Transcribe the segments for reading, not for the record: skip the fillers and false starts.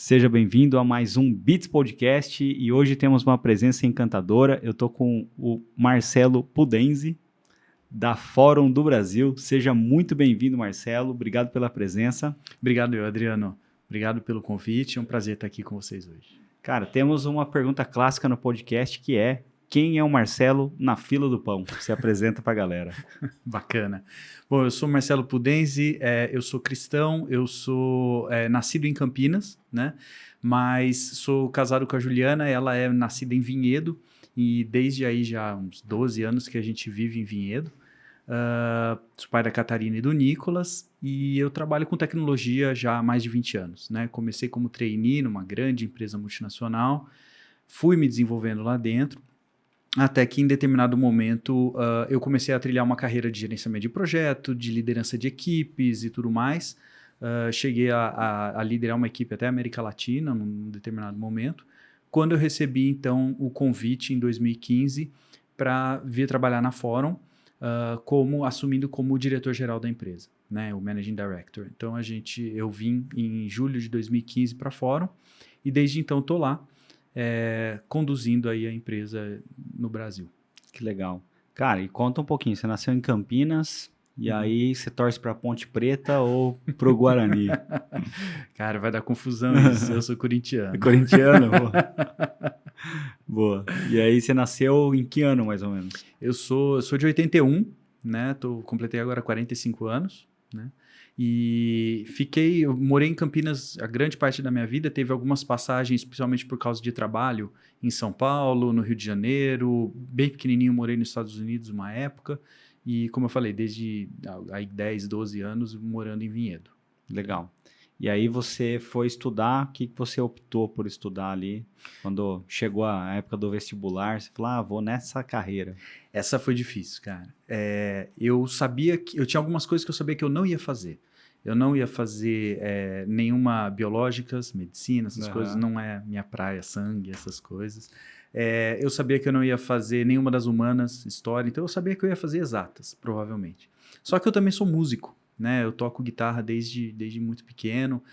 Seja bem-vindo a mais um Beats Podcast e hoje temos uma presença encantadora. Eu tô com o Marcelo Pudenzi, da Fórum do Brasil. Seja muito bem-vindo, Marcelo. Obrigado pela presença. Obrigado, Adriano. Obrigado pelo convite. É um prazer estar aqui com vocês hoje. Cara, temos uma pergunta clássica no podcast que é: quem é o Marcelo na fila do pão? Se apresenta pra galera. Bacana. Bom, eu sou Marcelo Pudenzi, eu sou cristão, eu sou nascido em Campinas, né? Mas sou casado com a Juliana, ela é nascida em Vinhedo e desde aí já há uns 12 anos que a gente vive em Vinhedo. Sou pai da Catarina e do Nicolas e eu trabalho com tecnologia já há mais de 20 anos, né? Comecei como trainee numa grande empresa multinacional, fui me desenvolvendo lá dentro, até que em determinado momento eu comecei a trilhar uma carreira de gerenciamento de projeto, de liderança de equipes e tudo mais. Cheguei a liderar uma equipe até a América Latina num determinado momento, quando eu recebi então o convite em 2015 para vir trabalhar na Fórum, assumindo como diretor-geral da empresa, né, o Managing Director. Então eu vim em julho de 2015 para a Fórum e desde então estou lá, conduzindo aí a empresa no Brasil. Que legal. Cara, e conta um pouquinho, você nasceu em Campinas e aí você torce pra Ponte Preta ou pro Guarani? Cara, vai dar confusão isso, eu sou corintiano. É corintiano? Boa. E aí você nasceu em que ano, mais ou menos? Eu sou de 81, né? Completei agora 45 anos, né? E eu morei em Campinas a grande parte da minha vida, teve algumas passagens, principalmente por causa de trabalho, em São Paulo, no Rio de Janeiro, bem pequenininho morei nos Estados Unidos uma época, e como eu falei, desde aí 10, 12 anos morando em Vinhedo. Legal. E aí você foi estudar, o que você optou por estudar ali? Quando chegou a época do vestibular, você falou, vou nessa carreira. Essa foi difícil, cara. Eu sabia que... Eu tinha algumas coisas que eu sabia que eu não ia fazer. Eu não ia fazer nenhuma biológicas, medicina, essas coisas. Não é minha praia, sangue, essas coisas. Eu sabia que eu não ia fazer nenhuma das humanas, história. Então eu sabia que eu ia fazer exatas, provavelmente. Só que eu também sou músico, né? Eu toco guitarra desde muito pequeno,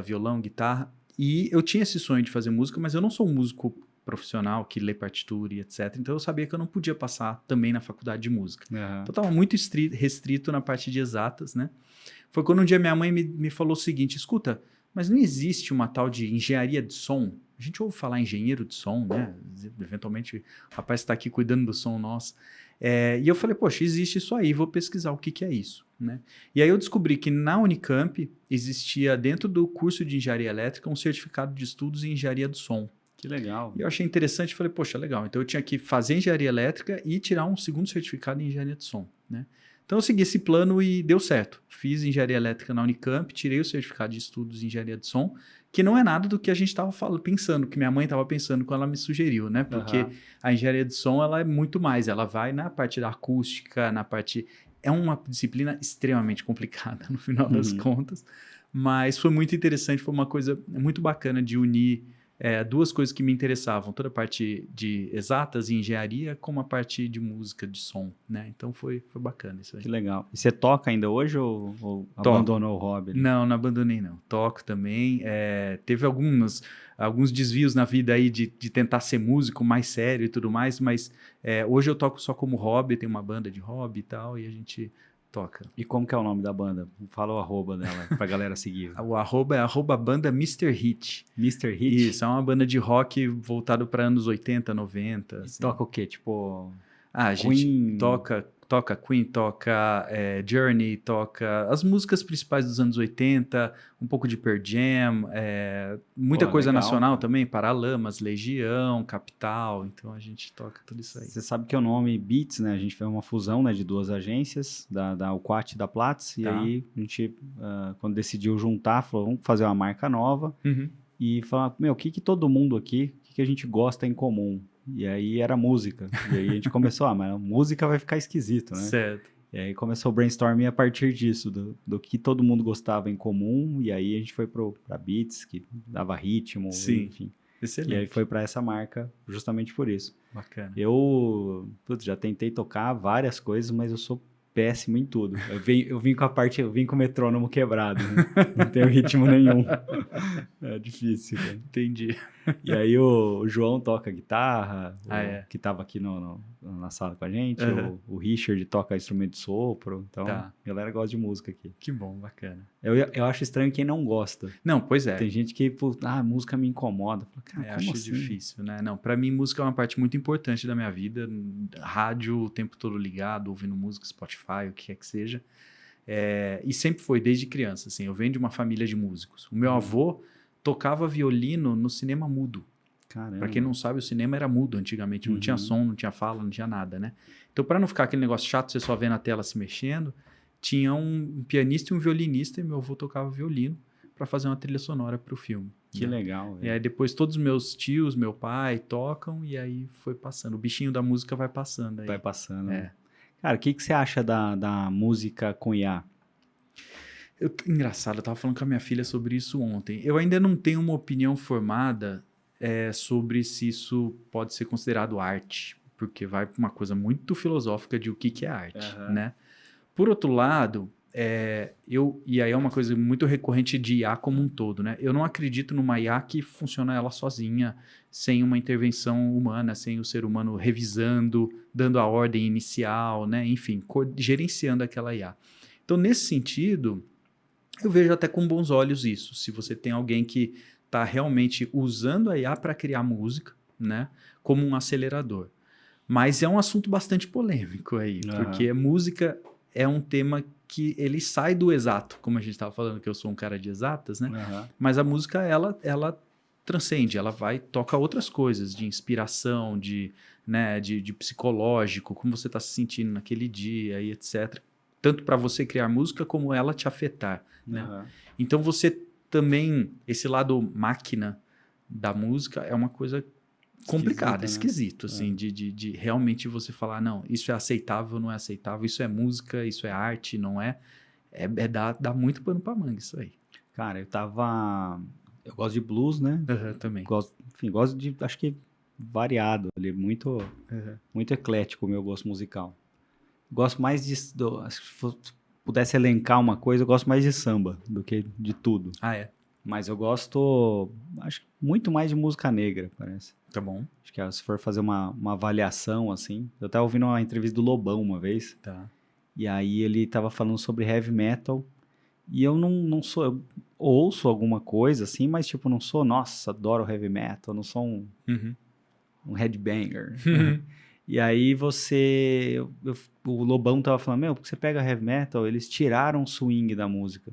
violão, guitarra. E eu tinha esse sonho de fazer música, mas eu não sou um músico profissional que lê partitura e etc. Então eu sabia que eu não podia passar também na faculdade de música. Então eu estava muito restrito na parte de exatas, né? Foi quando um dia minha mãe me falou o seguinte: escuta, mas não existe uma tal de engenharia de som? A gente ouve falar engenheiro de som, né? Eventualmente o rapaz está aqui cuidando do som nosso. E eu falei, poxa, existe isso aí, vou pesquisar o que é isso, né? E aí eu descobri que na Unicamp existia dentro do curso de engenharia elétrica um certificado de estudos em engenharia do som. Que legal. E eu achei interessante, falei, poxa, legal. Então eu tinha que fazer engenharia elétrica e tirar um segundo certificado em engenharia de som, né? Então eu segui esse plano e deu certo. Fiz engenharia elétrica na Unicamp, tirei o certificado de estudos em engenharia de som, que não é nada do que a gente estava pensando, que minha mãe estava pensando quando ela me sugeriu, né? Porque a engenharia de som ela é muito mais, ela vai na parte da acústica, na parte... É uma disciplina extremamente complicada, no final das contas, mas foi muito interessante, foi uma coisa muito bacana de unir duas coisas que me interessavam, toda a parte de exatas e engenharia, com a parte de música, de som, né? Então foi bacana isso aí. Que legal. E você toca ainda hoje ou abandonou o hobby? Não abandonei não. Toco também. Teve alguns desvios na vida aí de tentar ser músico mais sério e tudo mais, mas hoje eu toco só como hobby, tenho uma banda de hobby e tal, e a gente toca. E como que é o nome da banda? Fala o arroba dela pra galera seguir. O arroba é @banda Mr. Hit. Mr. Hit? Isso, é uma banda de rock voltado para anos 80, 90. Assim. Toca o quê? Tipo... a gente toca Queen, toca Journey, toca as músicas principais dos anos 80, um pouco de Pearl Jam, muita coisa legal, nacional, cara. Também, Paralamas, Legião, Capital, então a gente toca tudo isso aí. Você sabe que o nome Beats, né, a gente fez uma fusão, né, de duas agências, da Alquat e da Platts, e aí a gente, quando decidiu juntar, falou, vamos fazer uma marca nova, e falar, o que todo mundo aqui, o que a gente gosta em comum? E aí era música. E aí a gente começou, mas a música vai ficar esquisito, né? Certo. E aí começou o brainstorming a partir disso, do que todo mundo gostava em comum. E aí a gente foi pra Beats, que dava ritmo, sim, enfim. Excelente. E aí foi pra essa marca justamente por isso. Bacana. Eu já tentei tocar várias coisas, mas eu sou péssimo em tudo. Eu vim com o metrônomo quebrado, né? Não tenho ritmo nenhum. É difícil, cara. Entendi. E aí o João toca guitarra, que estava aqui na sala com a gente, o Richard toca instrumento de sopro, então a galera gosta de música aqui. Que bom, bacana. Eu acho estranho quem não gosta. Não, pois é. Tem gente que, música me incomoda. Cara, como acho assim? difícil, né? Não, pra mim música é uma parte muito importante da minha vida, rádio o tempo todo ligado, ouvindo música, Spotify, o que quer que seja. E sempre foi, desde criança, assim, eu venho de uma família de músicos. O meu avô tocava violino no cinema mudo. Caramba. Pra quem não sabe, o cinema era mudo antigamente, não tinha som, não tinha fala, não tinha nada, né? Então, pra não ficar aquele negócio chato, você só vendo a tela se mexendo, tinha um pianista e um violinista, e meu avô tocava violino para fazer uma trilha sonora pro filme. Que legal, velho. E aí depois todos os meus tios, meu pai, tocam, e aí foi passando. O bichinho da música vai passando aí. Vai passando. Cara, o que você acha da música com IA? Engraçado, eu tava falando com a minha filha sobre isso ontem. Eu ainda não tenho uma opinião formada sobre se isso pode ser considerado arte, porque vai para uma coisa muito filosófica de o que é arte, né? Por outro lado, e aí é uma coisa muito recorrente de IA como um todo, né? Eu não acredito numa IA que funciona ela sozinha, sem uma intervenção humana, sem o ser humano revisando, dando a ordem inicial, né? Enfim, gerenciando aquela IA. Então, nesse sentido, eu vejo até com bons olhos isso. Se você tem alguém que está realmente usando a IA para criar música, né? Como um acelerador. Mas é um assunto bastante polêmico aí, porque a música é um tema que ele sai do exato, como a gente estava falando que eu sou um cara de exatas, né? Mas a música, ela transcende, ela toca outras coisas, de inspiração, de psicológico, como você está se sentindo naquele dia e etc. Tanto para você criar música, como ela te afetar, né? Então você também, esse lado máquina da música é uma coisa complicado, esquisito, assim, de realmente você falar, não, isso é aceitável, não é aceitável, isso é música, isso é arte, não é? Dá muito pano pra manga isso aí. Cara, eu gosto de blues, né? Também. Gosto de, acho que variado, ali, muito eclético o meu gosto musical. Gosto mais se pudesse elencar uma coisa, eu gosto mais de samba do que de tudo. Mas eu gosto, acho muito mais de música negra, parece. Tá bom. Acho que se for fazer uma avaliação, assim... Eu tava ouvindo uma entrevista do Lobão uma vez. E aí ele tava falando sobre heavy metal. E eu não sou... Eu ouço alguma coisa, assim, mas tipo, não sou... Nossa, adoro heavy metal. Não sou um headbanger. E aí o Lobão tava falando, porque você pega heavy metal, eles tiraram o swing da música.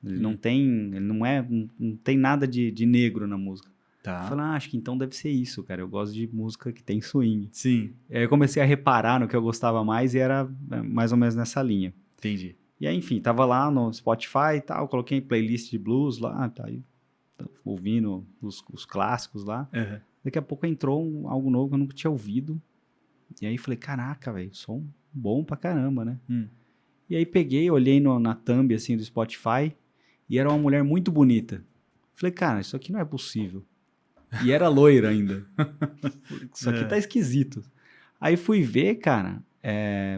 Ele não tem nada de negro na música. Eu falei, acho que então deve ser isso, cara. Eu gosto de música que tem swing. Sim. Aí eu comecei a reparar no que eu gostava mais e era mais ou menos nessa linha. Entendi. E aí, enfim, tava lá no Spotify e tal, coloquei playlist de blues lá, aí ouvindo os clássicos lá. Daqui a pouco entrou algo novo que eu nunca tinha ouvido. E aí falei, caraca, velho, som bom pra caramba, né? E aí peguei, olhei na thumb, assim, do Spotify e era uma mulher muito bonita. Falei, cara, isso aqui não é possível. E era loira ainda. Isso aqui tá esquisito. Aí fui ver, cara,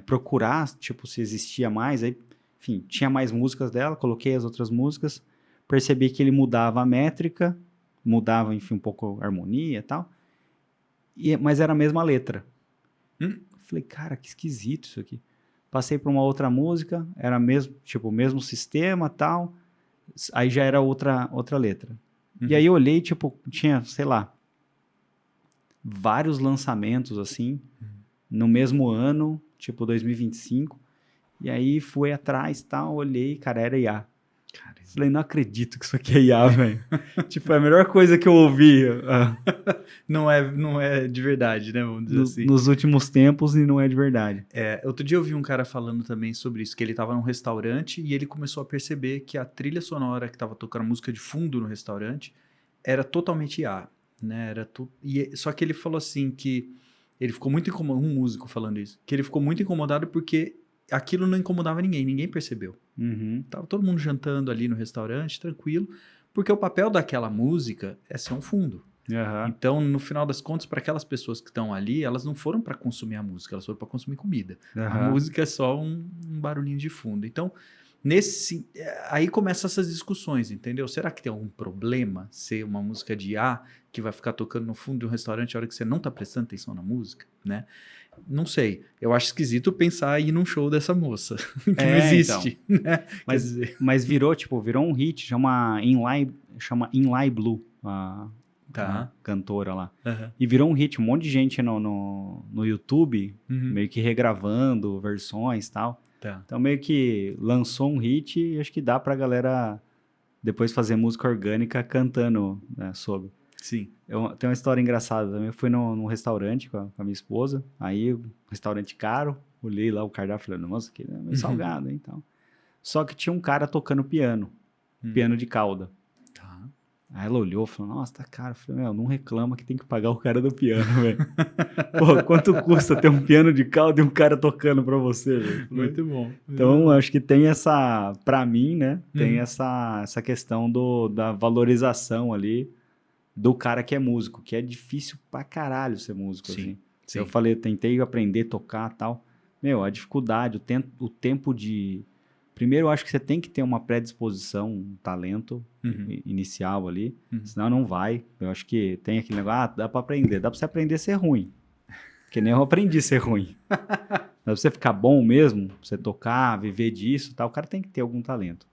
procurar, tipo, se existia mais. Aí, enfim, tinha mais músicas dela, coloquei as outras músicas, percebi que ele mudava a métrica, mudava, enfim, um pouco a harmonia e tal, mas era a mesma letra. Falei, cara, que esquisito isso aqui. Passei para uma outra música, era mesmo, tipo, o mesmo sistema e tal, aí já era outra letra. E aí eu olhei, tipo, tinha, sei lá, vários lançamentos, assim, no mesmo ano, tipo 2025. E aí fui atrás e tal, olhei, cara, era IA. Falei, não acredito que isso aqui é IA, velho. Tipo, é a melhor coisa que eu ouvi. Não é de verdade, né? Vamos dizer assim. Nos últimos tempos e não é de verdade. Outro dia eu vi um cara falando também sobre isso, que ele tava num restaurante e ele começou a perceber que a trilha sonora que tava tocando música de fundo no restaurante era totalmente IA, né? Só que ele falou assim que ele ficou muito incomodado, um músico falando isso, que ele ficou muito incomodado porque aquilo não incomodava ninguém percebeu. Tava todo mundo jantando ali no restaurante, tranquilo, porque o papel daquela música é ser um fundo, Uhum. Então, no final das contas, para aquelas pessoas que estão ali, elas não foram para consumir a música, elas foram para consumir comida. Uhum. A música é só um barulhinho de fundo. Então, aí começam essas discussões, entendeu? Será que tem algum problema ser uma música de A que vai ficar tocando no fundo de um restaurante a hora que você não está prestando atenção na música, né? Não sei. Eu acho esquisito pensar em ir num show dessa moça, que não existe. Então. Né? Mas virou um hit, chama Inlay Blue, a cantora lá. Uhum. E virou um hit, um monte de gente no YouTube, meio que regravando versões e tal. Tá. Então meio que lançou um hit e acho que dá pra galera depois fazer música orgânica cantando, né, sobre. Sim. Tem uma história engraçada também. Eu fui num restaurante com a minha esposa, aí restaurante caro, olhei lá o cardápio e falei, nossa, aqui é meio salgado, hein, então. Só que tinha um cara tocando piano de cauda. Tá. Aí ela olhou e falou, nossa, tá caro. Eu falei, não reclama que tem que pagar o cara do piano, velho. Pô, quanto custa ter um piano de cauda e um cara tocando pra você, velho? Muito bom. Então, acho que tem pra mim, né, tem essa questão da valorização ali do cara que é músico, que é difícil pra caralho ser músico, assim. Sim. Eu falei, eu tentei aprender a tocar e tal. Meu, a dificuldade, o tempo de... Primeiro, eu acho que você tem que ter uma predisposição, um talento inicial ali, senão não vai. Eu acho que tem aquele negócio, dá pra aprender. Dá pra você aprender a ser ruim, que nem eu aprendi a ser ruim. Dá pra você ficar bom mesmo, pra você tocar, viver disso e tal, o cara tem que ter algum talento.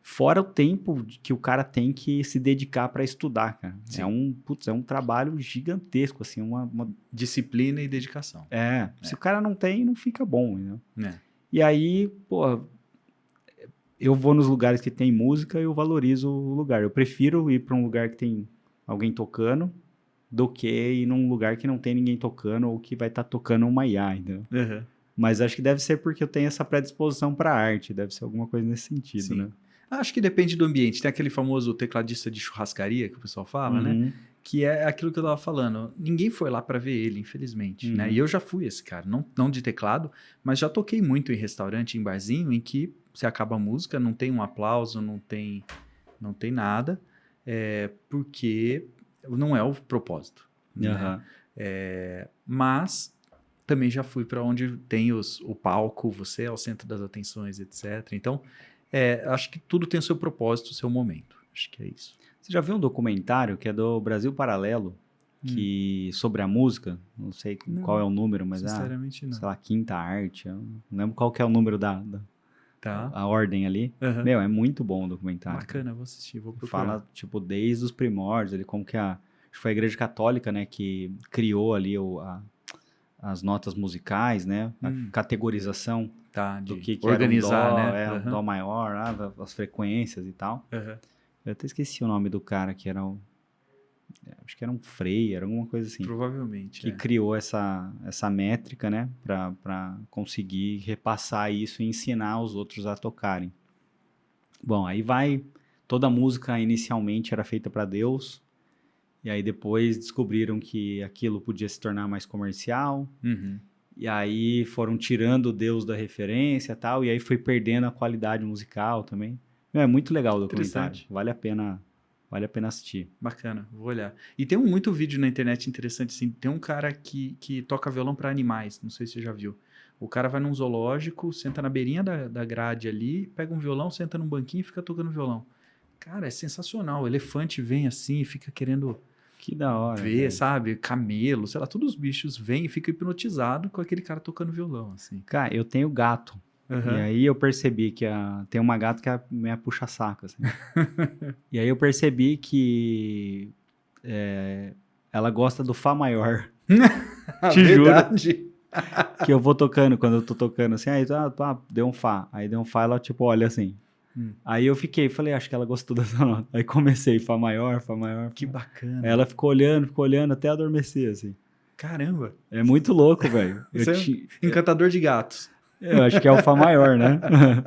Fora o tempo que o cara tem que se dedicar para estudar, cara. É um trabalho gigantesco, assim, uma disciplina e dedicação. Se o cara não tem, não fica bom, né? É. E aí, pô, eu vou nos lugares que tem música e eu valorizo o lugar. Eu prefiro ir para um lugar que tem alguém tocando do que ir num lugar que não tem ninguém tocando ou que vai estar tocando uma IA, entendeu? Mas acho que deve ser porque eu tenho essa predisposição para arte, deve ser alguma coisa nesse sentido, né? Acho que depende do ambiente. Tem aquele famoso tecladista de churrascaria que o pessoal fala, né? Que é aquilo que eu tava falando. Ninguém foi lá para ver ele, infelizmente, né? E eu já fui esse cara, não de teclado, mas já toquei muito em restaurante, em barzinho, em que você acaba a música, não tem um aplauso, não tem nada, porque não é o propósito. Né? Mas também já fui para onde tem o palco, você é o centro das atenções, etc. Então, acho que tudo tem o seu propósito, o seu momento. Acho que é isso. Você já viu um documentário que é do Brasil Paralelo, sobre a música? Não sei qual é o número, mas sinceramente não. Sei lá, Quinta Arte. Eu não lembro qual que é o número a ordem ali. Meu, é muito bom o documentário. Bacana, vou assistir, vou procurar. Fala, tipo, desde os primórdios, ali, como que acho que foi a Igreja Católica, né, que criou ali as notas musicais, né, a categorização do que organizar, era um dó, o dó maior, as frequências e tal. Eu até esqueci o nome do cara que era acho que era um frei, era alguma coisa assim. Provavelmente. Que criou essa métrica, né? Para conseguir repassar isso e ensinar os outros a tocarem. Bom, aí toda a música inicialmente era feita para Deus, e aí depois descobriram que aquilo podia se tornar mais comercial, e aí foram tirando Deus da referência e tal, e aí foi perdendo a qualidade musical também. É muito legal o documentário, vale a pena assistir. Bacana, vou olhar. E tem muito vídeo na internet interessante, assim. Tem um cara que toca violão para animais, não sei se você já viu. O cara vai num zoológico, senta na beirinha da grade ali, pega um violão, senta num banquinho e fica tocando violão. Cara, é sensacional. O elefante vem assim e fica querendo que da hora, ver, sabe? Camelo, sei lá, todos os bichos vêm e ficam hipnotizados com aquele cara tocando violão, assim. Cara, eu tenho gato. E aí eu percebi que tem uma gata que é minha puxa-saco, assim. E aí eu percebi que ela gosta do Fá maior. Te juro. Que eu vou tocando, quando eu tô tocando assim, aí deu um Fá. Aí deu um Fá, ela tipo olha assim. Aí eu falei, acho que ela gostou dessa nota. Aí comecei, Fá maior. Que bacana. Aí ela ficou olhando até adormecer, assim. Caramba. É muito louco, velho. Encantador de gatos. Eu acho que é o Fá maior, né?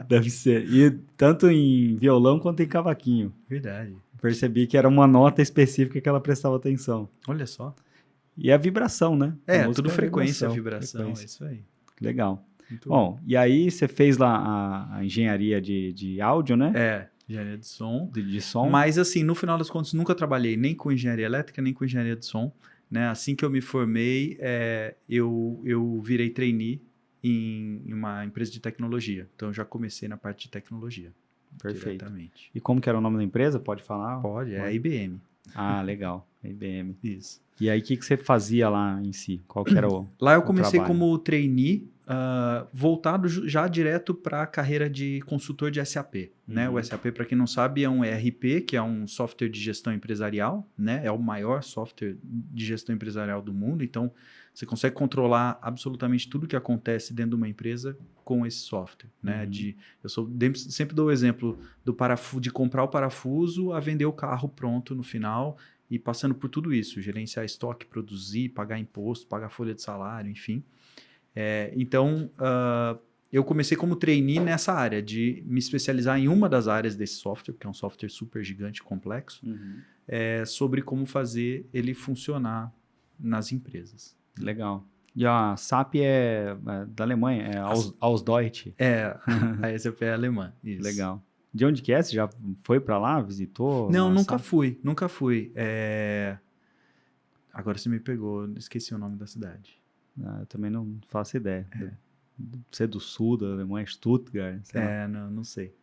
Deve ser. E tanto em violão quanto em cavaquinho. Verdade. Percebi que era uma nota específica que ela prestava atenção. Olha só. E a vibração, né? Tudo frequência, vibração. É isso aí. Legal. Muito bom. E aí você fez lá a engenharia de áudio, né? Engenharia de som. De som. Mas, assim, no final das contas, nunca trabalhei nem com engenharia elétrica, nem com engenharia de som. Né? Assim que eu me formei, eu virei trainee em uma empresa de tecnologia. Então, eu já comecei na parte de tecnologia. Perfeito. Diretamente. E como que era o nome da empresa? Pode falar? Pode, é a IBM. Ah, legal. A IBM. Isso. E aí, o que você fazia lá em si? Qual que era o Lá eu comecei trabalho? como trainee, voltado já direto para a carreira de consultor de SAP. Né? O SAP, para quem não sabe, é um ERP, que é um software de gestão empresarial. Né? É o maior software de gestão empresarial do mundo. Então, você consegue controlar absolutamente tudo que acontece dentro de uma empresa com esse software. Né? Eu sempre dou o exemplo de comprar o parafuso a vender o carro pronto no final e passando por tudo isso, gerenciar estoque, produzir, pagar imposto, pagar folha de salário, enfim. Então, eu comecei como trainee nessa área, de me especializar em uma das áreas desse software, que é um software super gigante e complexo, sobre como fazer ele funcionar nas empresas. Legal. E a SAP é da Alemanha, é Aus Deutsch. A SAP é alemã. Isso. Legal. De onde que é? Você já foi para lá, visitou? Não, nunca fui. Agora você me pegou, esqueci o nome da cidade. Eu também não faço ideia. Você é do sul da Alemanha, Stuttgart? Não sei.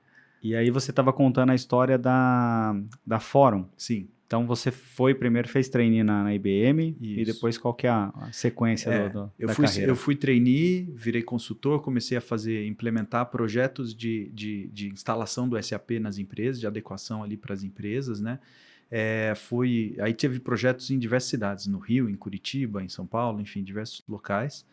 E aí você estava contando a história da Fórum. Sim. Então você fez trainee na IBM. Isso. E depois qual que é a sequência da carreira? Eu fui trainee, virei consultor, comecei a implementar projetos de instalação do SAP nas empresas, de adequação ali para as empresas, né? Aí teve projetos em diversas cidades, no Rio, em Curitiba, em São Paulo, enfim, diversos locais.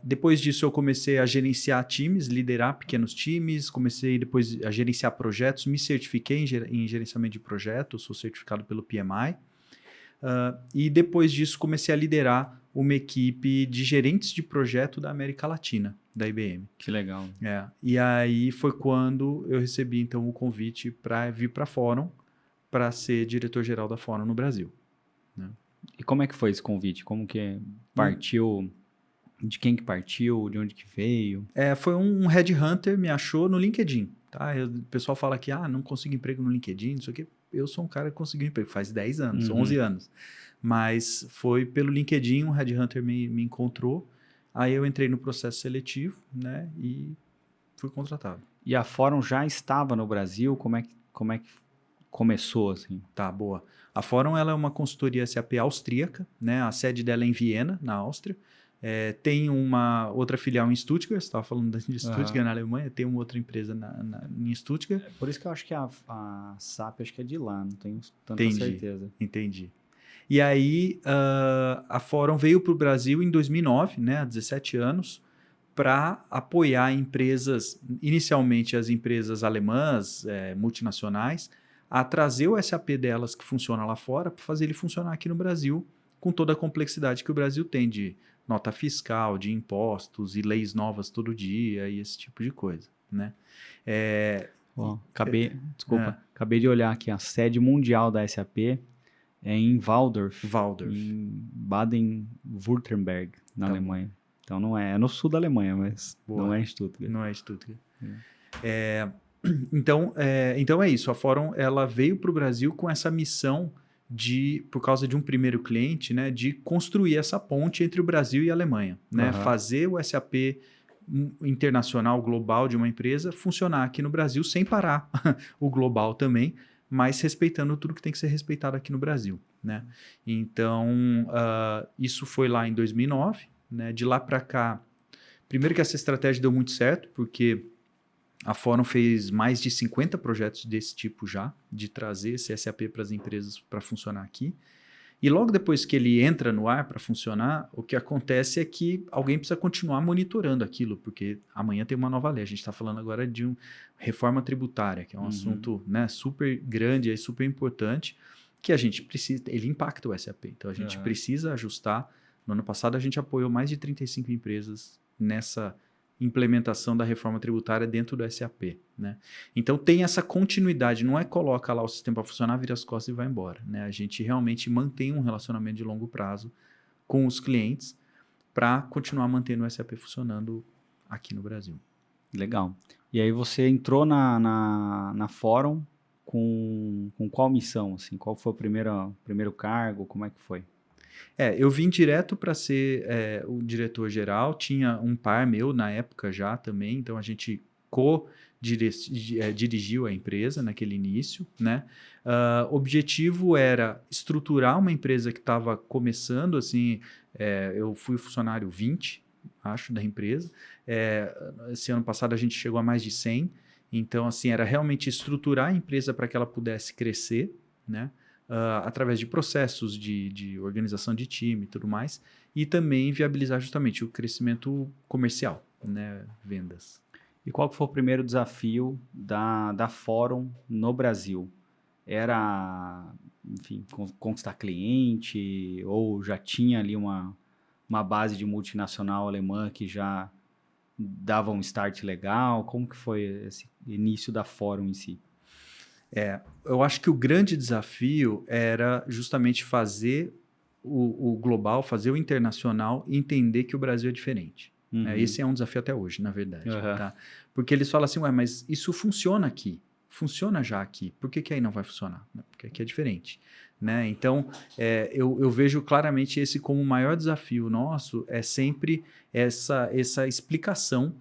Depois disso eu comecei a gerenciar times, liderar pequenos times, comecei depois a gerenciar projetos, me certifiquei em gerenciamento de projetos, sou certificado pelo PMI, e depois disso comecei a liderar uma equipe de gerentes de projeto da América Latina, da IBM. Que legal. E aí foi quando eu recebi então o convite para vir para a Fórum, para ser diretor-geral da Fórum no Brasil. Né? E como é que foi esse convite? Como que partiu? De quem que partiu? De onde que veio? Foi um headhunter, me achou no LinkedIn. Tá? O pessoal fala que não consigo emprego no LinkedIn, não sei o quê. Eu sou um cara que conseguiu emprego faz 10 anos, 11 anos. Mas foi pelo LinkedIn, um headhunter me encontrou. Aí eu entrei no processo seletivo, né? E fui contratado. E a Fórum já estava no Brasil? Como é que começou, assim? Tá, boa. A Fórum ela é uma consultoria SAP austríaca, né? A sede dela é em Viena, na Áustria. Tem uma outra filial em Stuttgart, você estava falando de Stuttgart na Alemanha, tem uma outra empresa em Stuttgart. Por isso que eu acho que a SAP acho que é de lá, não tenho tanta certeza. Entendi. E aí a Fórum veio para o Brasil em 2009, né, há 17 anos, para apoiar empresas, inicialmente as empresas alemãs, multinacionais, a trazer o SAP delas que funciona lá fora para fazer ele funcionar aqui no Brasil, com toda a complexidade que o Brasil tem de nota fiscal, de impostos e leis novas todo dia e esse tipo de coisa, né? Acabei de olhar aqui, a sede mundial da SAP é em Walldorf. Em Baden-Württemberg, na Alemanha. Então não é no sul da Alemanha, mas não é em Stuttgart. Não é em Stuttgart. Então é isso, a Fórum ela veio para o Brasil com essa missão por causa de um primeiro cliente, né, de construir essa ponte entre o Brasil e a Alemanha, né, fazer o SAP internacional, global de uma empresa funcionar aqui no Brasil sem parar o global também, mas respeitando tudo que tem que ser respeitado aqui no Brasil, né? Então, isso foi lá em 2009, né? De lá para cá, primeiro que essa estratégia deu muito certo, porque a Fórum fez mais de 50 projetos desse tipo já, de trazer esse SAP para as empresas para funcionar aqui. E logo depois que ele entra no ar para funcionar, o que acontece é que alguém precisa continuar monitorando aquilo, porque amanhã tem uma nova lei. A gente está falando agora de uma reforma tributária, que é um assunto, né, super grande e super importante, que a gente precisa, ele impacta o SAP. Então a gente precisa ajustar. No ano passado a gente apoiou mais de 35 empresas nessa implementação da reforma tributária dentro do SAP, né? Então tem essa continuidade, não é coloca lá o sistema para funcionar, vira as costas e vai embora, né? A gente realmente mantém um relacionamento de longo prazo com os clientes para continuar mantendo o SAP funcionando aqui no Brasil. Legal. E aí você entrou na Fórum com qual missão, assim? Qual foi o primeiro cargo? Como é que foi? Eu vim direto para ser o diretor-geral, tinha um par meu na época já também, então a gente dirigiu a empresa naquele início, né? O objetivo era estruturar uma empresa que estava começando, assim, eu fui funcionário 20, acho, da empresa. Esse ano passado a gente chegou a mais de 100, então, assim, era realmente estruturar a empresa para que ela pudesse crescer, né? Através de processos de organização de time e tudo mais, e também viabilizar justamente o crescimento comercial, né? Vendas. E qual que foi o primeiro desafio da Fórum no Brasil? Era, enfim, conquistar cliente ou já tinha ali uma base de multinacional alemã que já dava um start legal? Como que foi esse início da Fórum em si? Eu acho que o grande desafio era justamente fazer o global, fazer o internacional e entender que o Brasil é diferente. Uhum. Esse é um desafio até hoje, na verdade. Uhum. Tá? Porque eles falam assim, mas isso funciona aqui. Funciona já aqui. Por que aí não vai funcionar? Porque aqui é diferente. Né? Então, eu vejo claramente esse como o maior desafio nosso, é sempre essa explicação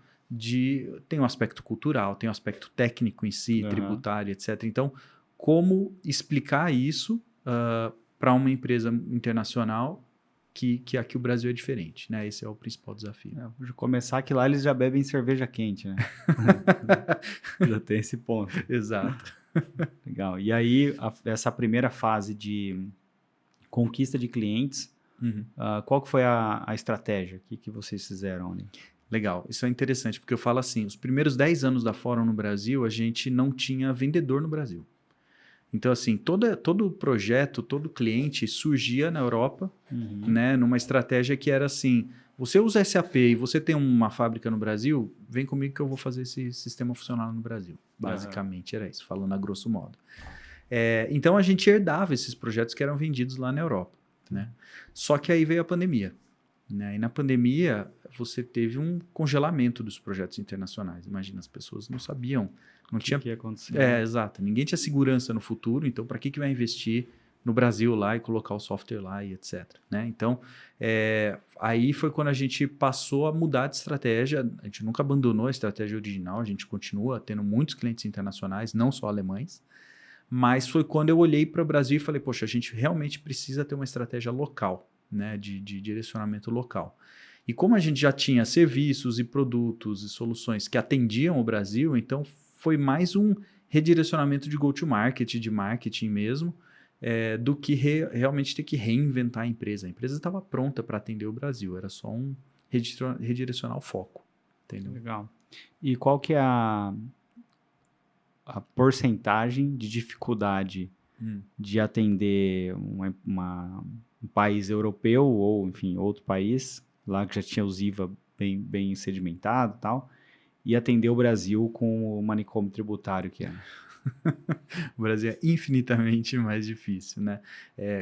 tem um aspecto cultural, tem um aspecto técnico em si, tributário, etc. Então, como explicar isso para uma empresa internacional que aqui o Brasil é diferente, né? Esse é o principal desafio. De começar que lá eles já bebem cerveja quente, né? Já tem esse ponto. Exato. Legal. E aí, essa primeira fase de conquista de clientes, qual que foi a estratégia? O que vocês fizeram ali? Legal, isso é interessante, porque eu falo assim, os primeiros 10 anos da Fórum no Brasil, a gente não tinha vendedor no Brasil. Então, assim, todo projeto, todo cliente surgia na Europa, né, numa estratégia que era assim, você usa SAP e você tem uma fábrica no Brasil, vem comigo que eu vou fazer esse sistema funcionar no Brasil. Basicamente era isso, falando a grosso modo. Então, a gente herdava esses projetos que eram vendidos lá na Europa, né? Só que aí veio a pandemia. Né? E na pandemia, você teve um congelamento dos projetos internacionais. Imagina, as pessoas não sabiam. Não tinha... que ia acontecer. Exato. Ninguém tinha segurança no futuro, então para que vai investir no Brasil lá e colocar o software lá e etc. Né? Então, aí foi quando a gente passou a mudar de estratégia. A gente nunca abandonou a estratégia original, a gente continua tendo muitos clientes internacionais, não só alemães. Mas foi quando eu olhei para o Brasil e falei, poxa, a gente realmente precisa ter uma estratégia local. Né, de direcionamento local. E como a gente já tinha serviços e produtos e soluções que atendiam o Brasil, então foi mais um redirecionamento de go-to-market, de marketing mesmo, do que realmente ter que reinventar a empresa. A empresa estava pronta para atender o Brasil, era só um redirecionar o foco. Entendeu? Legal. E qual que é a porcentagem de dificuldade de atender um país europeu ou, enfim, outro país, lá que já tinha os IVA bem sedimentado e tal, e atender o Brasil com o manicômio tributário que é? O Brasil é infinitamente mais difícil, né?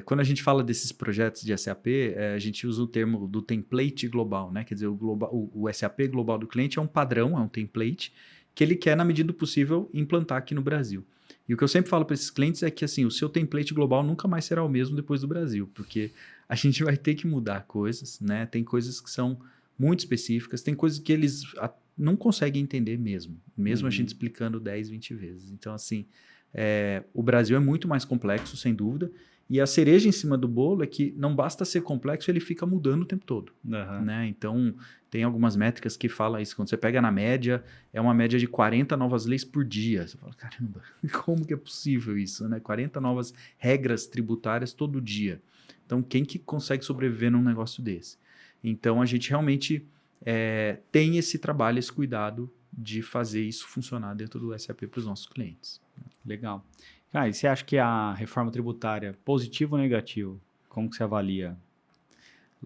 Quando a gente fala desses projetos de SAP, a gente usa o termo do template global, né? Quer dizer, o SAP global do cliente é um padrão, é um template, que ele quer, na medida do possível, implantar aqui no Brasil. E o que eu sempre falo para esses clientes é que assim, o seu template global nunca mais será o mesmo depois do Brasil, porque a gente vai ter que mudar coisas, né? Tem coisas que são muito específicas, tem coisas que eles não conseguem entender mesmo a gente explicando 10, 20 vezes. Então, assim, o Brasil é muito mais complexo, sem dúvida, e a cereja em cima do bolo é que não basta ser complexo, ele fica mudando o tempo todo. Né? Então, tem algumas métricas que falam isso. Quando você pega na média, é uma média de 40 novas leis por dia. Você fala, caramba, como que é possível isso? Né? 40 novas regras tributárias todo dia. Então, quem que consegue sobreviver num negócio desse? Então, a gente realmente tem esse trabalho, esse cuidado de fazer isso funcionar dentro do SAP para os nossos clientes. Legal. E você acha que a reforma tributária, positivo ou negativo? Como que você avalia?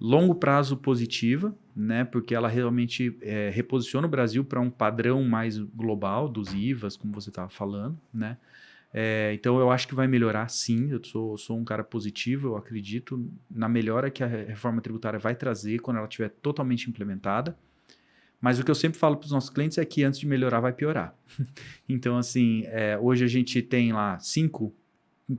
Longo prazo positiva, né? Porque ela realmente reposiciona o Brasil para um padrão mais global dos IVAs, como você estava falando, né? Então, eu acho que vai melhorar, sim. Eu sou um cara positivo, eu acredito na melhora que a reforma tributária vai trazer quando ela estiver totalmente implementada. Mas o que eu sempre falo para os nossos clientes é que antes de melhorar, vai piorar. Então, assim, hoje a gente tem lá 5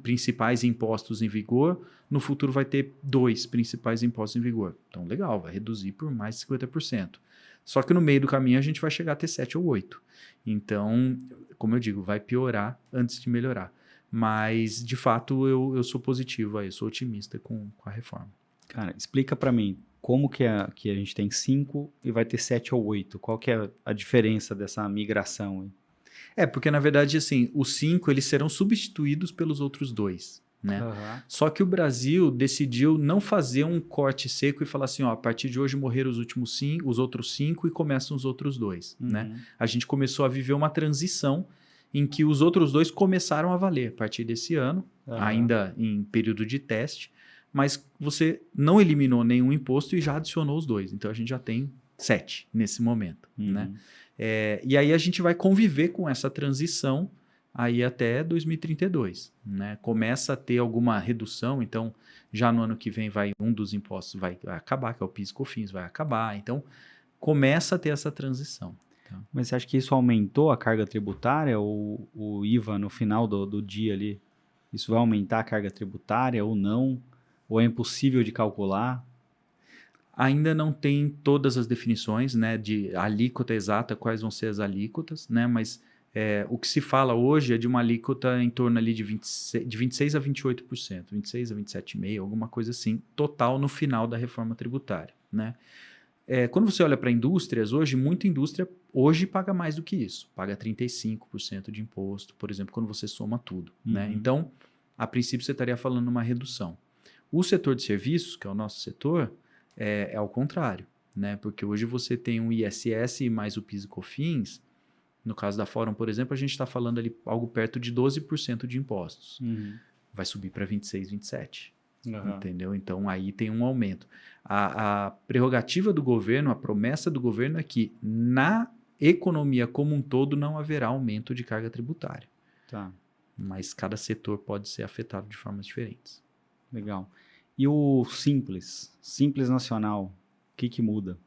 principais impostos em vigor, no futuro vai ter 2 principais impostos em vigor. Então, legal, vai reduzir por mais de 50%. Só que no meio do caminho a gente vai chegar a ter 7 ou 8. Então, como eu digo, vai piorar antes de melhorar. Mas, de fato, eu sou positivo aí, eu sou otimista com a reforma. Cara, explica para mim, como que a gente tem 5 e vai ter 7 ou 8? Qual que é a diferença dessa migração aí? Porque na verdade, assim, os 5 eles serão substituídos pelos outros 2, né? Uhum. Só que o Brasil decidiu não fazer um corte seco e falar assim, ó, a partir de hoje morreram os outros 5 e começam os outros 2, né? A gente começou a viver uma transição em que os outros 2 começaram a valer a partir desse ano, ainda em período de teste, mas você não eliminou nenhum imposto e já adicionou os 2. Então, a gente já tem 7 nesse momento, né? E aí, a gente vai conviver com essa transição aí até 2032, né? Começa a ter alguma redução, então, já no ano que vem, um dos impostos vai acabar, que é o PIS e COFINS, vai acabar. Então, começa a ter essa transição. Tá? Mas você acha que isso aumentou a carga tributária ou o IVA no final do dia ali? Isso vai aumentar a carga tributária ou não? Ou é impossível de calcular? Ainda não tem todas as definições, né, de alíquota exata, quais vão ser as alíquotas, né, mas o que se fala hoje é de uma alíquota em torno ali de 26 a 28%, 26 a 27,5%, alguma coisa assim, total no final da reforma tributária, né? Quando você olha para indústrias, hoje, muita indústria hoje paga mais do que isso, paga 35% de imposto, por exemplo, quando você soma tudo, né? Então, a princípio, você estaria falando uma redução. O setor de serviços, que é o nosso setor, é ao contrário, né? Porque hoje você tem um ISS mais o PIS e COFINS. No caso da Fórum, por exemplo, a gente está falando ali algo perto de 12% de impostos. Vai subir para 26%, 27%. Entendeu? Então, aí tem um aumento. A prerrogativa do governo, a promessa do governo é que na economia como um todo não haverá aumento de carga tributária. Tá. Mas cada setor pode ser afetado de formas diferentes. Legal. E o Simples Nacional, o que muda?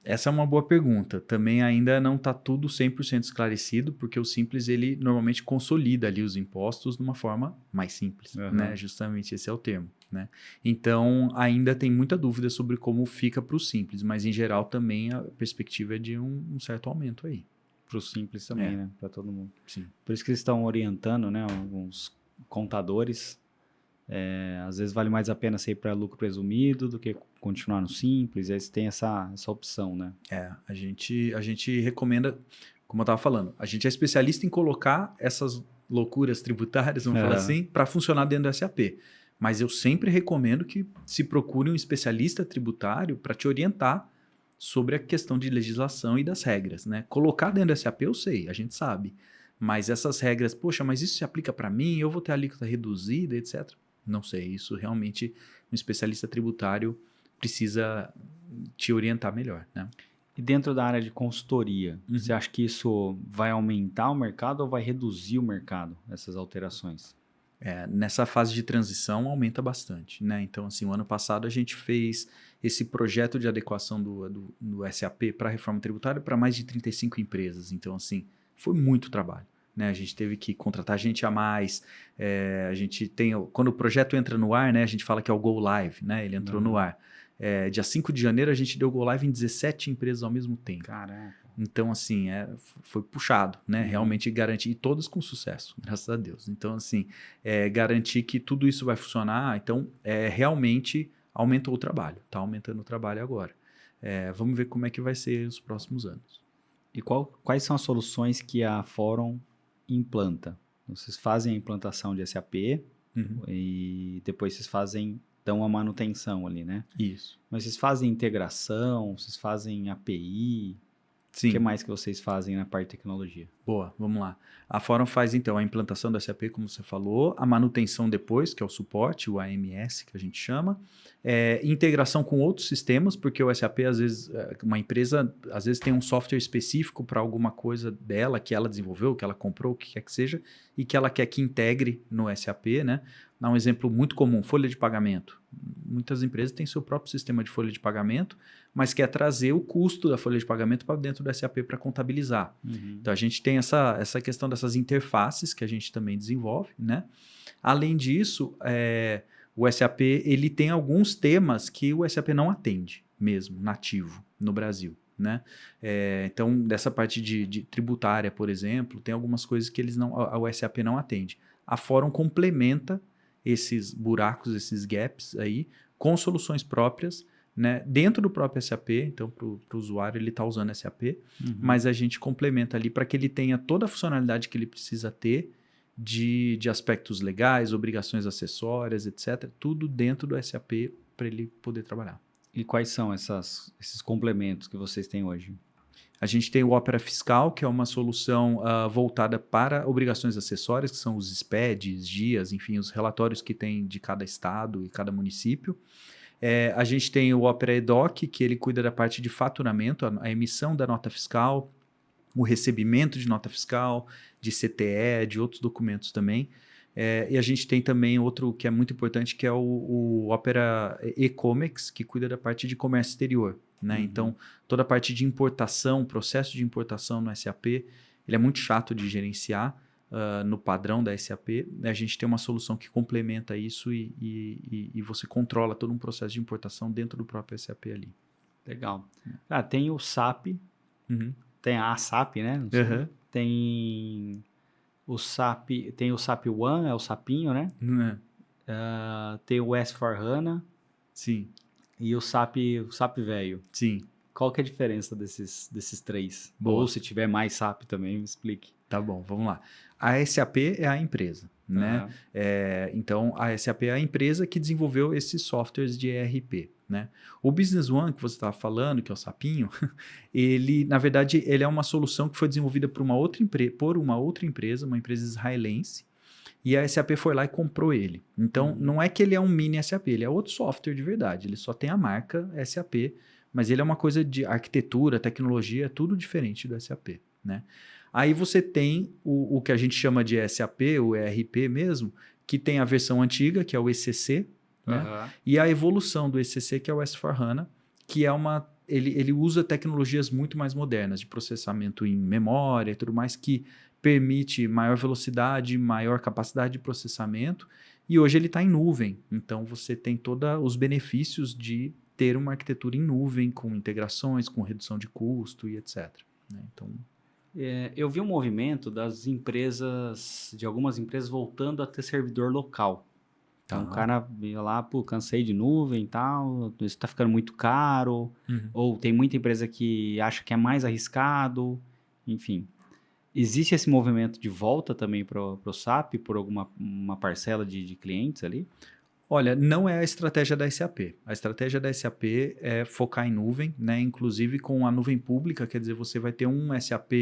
Essa é uma boa pergunta. Também ainda não está tudo 100% esclarecido, porque o Simples, ele normalmente consolida ali os impostos de uma forma mais simples, né? Justamente esse é o termo, né? Então, ainda tem muita dúvida sobre como fica para o Simples, mas em geral também a perspectiva é de um certo aumento aí. Para o Simples também, né? Para todo mundo. Sim. Por isso que eles estão orientando, né? Alguns contadores. Às vezes vale mais a pena você ir para lucro presumido do que continuar no Simples. Aí você tem essa opção, né? A gente recomenda, como eu estava falando, a gente é especialista em colocar essas loucuras tributárias, vamos falar assim, para funcionar dentro do SAP. Mas eu sempre recomendo que se procure um especialista tributário para te orientar sobre a questão de legislação e das regras, né? Colocar dentro do SAP eu sei, a gente sabe. Mas essas regras, poxa, mas isso se aplica para mim? Eu vou ter a alíquota reduzida, etc. Não sei, isso realmente um especialista tributário precisa te orientar melhor, né? E dentro da área de consultoria, você acha que isso vai aumentar o mercado ou vai reduzir o mercado, essas alterações? Nessa fase de transição aumenta bastante, né? Então, assim, o ano passado a gente fez esse projeto de adequação do SAP para a reforma tributária para mais de 35 empresas. Então, assim, foi muito trabalho, né? A gente teve que contratar gente a mais. A gente tem... Quando o projeto entra no ar, né? A gente fala que é o Go Live, né? Ele entrou no ar. Dia 5 de janeiro a gente deu Go Live em 17 empresas ao mesmo tempo. Caraca. Então, assim, foi puxado, né? Realmente garantir, e todas com sucesso, graças a Deus. Então, assim, garantir que tudo isso vai funcionar, então, realmente aumentou o trabalho, está aumentando o trabalho agora. Vamos ver como é que vai ser os próximos anos. E quais são as soluções que a Fórum implanta? Vocês fazem a implantação de SAP e depois vocês dão a manutenção ali, né? Isso. Mas vocês fazem integração, vocês fazem API... Sim. O que mais que vocês fazem na parte de tecnologia? Boa, vamos lá. A Fórum faz, então, a implantação do SAP, como você falou, a manutenção depois, que é o suporte, o AMS, que a gente chama, integração com outros sistemas, porque o SAP, às vezes, uma empresa, às vezes tem um software específico para alguma coisa dela, que ela desenvolveu, que ela comprou, o que quer que seja, e que ela quer que integre no SAP, né? Dar um exemplo muito comum, folha de pagamento. Muitas empresas têm seu próprio sistema de folha de pagamento, mas quer trazer o custo da folha de pagamento para dentro do SAP para contabilizar. Então, a gente tem essa questão dessas interfaces que a gente também desenvolve, né? Além disso, o SAP ele tem alguns temas que o SAP não atende mesmo, nativo, no Brasil. Né? Então, dessa parte de tributária, por exemplo, tem algumas coisas que o SAP não atende. A Fórum complementa esses buracos, esses gaps aí, com soluções próprias, né? Dentro do próprio SAP. Então, para o usuário, ele está usando SAP, mas a gente complementa ali para que ele tenha toda a funcionalidade que ele precisa ter de aspectos legais, obrigações acessórias, etc. Tudo dentro do SAP para ele poder trabalhar. E quais são esses complementos que vocês têm hoje? A gente tem o Opera Fiscal, que é uma solução voltada para obrigações acessórias, que são os SPEDs, GIAs, enfim, os relatórios que tem de cada estado e cada município. A gente tem o Opera EDOC, que ele cuida da parte de faturamento, a emissão da nota fiscal, o recebimento de nota fiscal, de CTE, de outros documentos também. E a gente tem também outro que é muito importante, que é o Opera eComex, que cuida da parte de comércio exterior. Né? Então, toda a parte de importação, processo de importação no SAP, ele é muito chato de gerenciar no padrão da SAP. A gente tem uma solução que complementa isso e você controla todo um processo de importação dentro do próprio SAP ali. Legal. Tem o SAP, tem a SAP, né? Não sei. Tem o SAP One, é o sapinho, né? Tem o S4HANA. Sim. E o SAP velho. Sim. Qual que é a diferença desses três? Boa. Ou se tiver mais SAP também, me explique. Tá bom, vamos lá. A SAP é a empresa, né? Então, a SAP é a empresa que desenvolveu esses softwares de ERP, né? O Business One, que você estava falando, que é o sapinho, ele, na verdade, ele é uma solução que foi desenvolvida por uma outra empresa, uma empresa israelense, e a SAP foi lá e comprou ele. Então, não é que ele é um mini SAP, ele é outro software de verdade. Ele só tem a marca SAP, mas ele é uma coisa de arquitetura, tecnologia, tudo diferente do SAP, né? Aí você tem o que a gente chama de SAP, o ERP mesmo, que tem a versão antiga, que é o ECC, né? E a evolução do ECC, que é o S4HANA, que é ele usa tecnologias muito mais modernas, de processamento em memória e tudo mais, que permite maior velocidade, maior capacidade de processamento, e hoje ele está em nuvem. Então, você tem todos os benefícios de ter uma arquitetura em nuvem, com integrações, com redução de custo e etc. Né? Então, eu vi um movimento de algumas empresas voltando a ter servidor local. Então, o cara ia lá, cansei de nuvem e tal, isso está ficando muito caro, ou tem muita empresa que acha que é mais arriscado, enfim. Existe esse movimento de volta também para o SAP, por uma parcela de clientes ali? Olha, não é a estratégia da SAP. A estratégia da SAP é focar em nuvem, né? Inclusive com a nuvem pública, quer dizer, você vai ter um SAP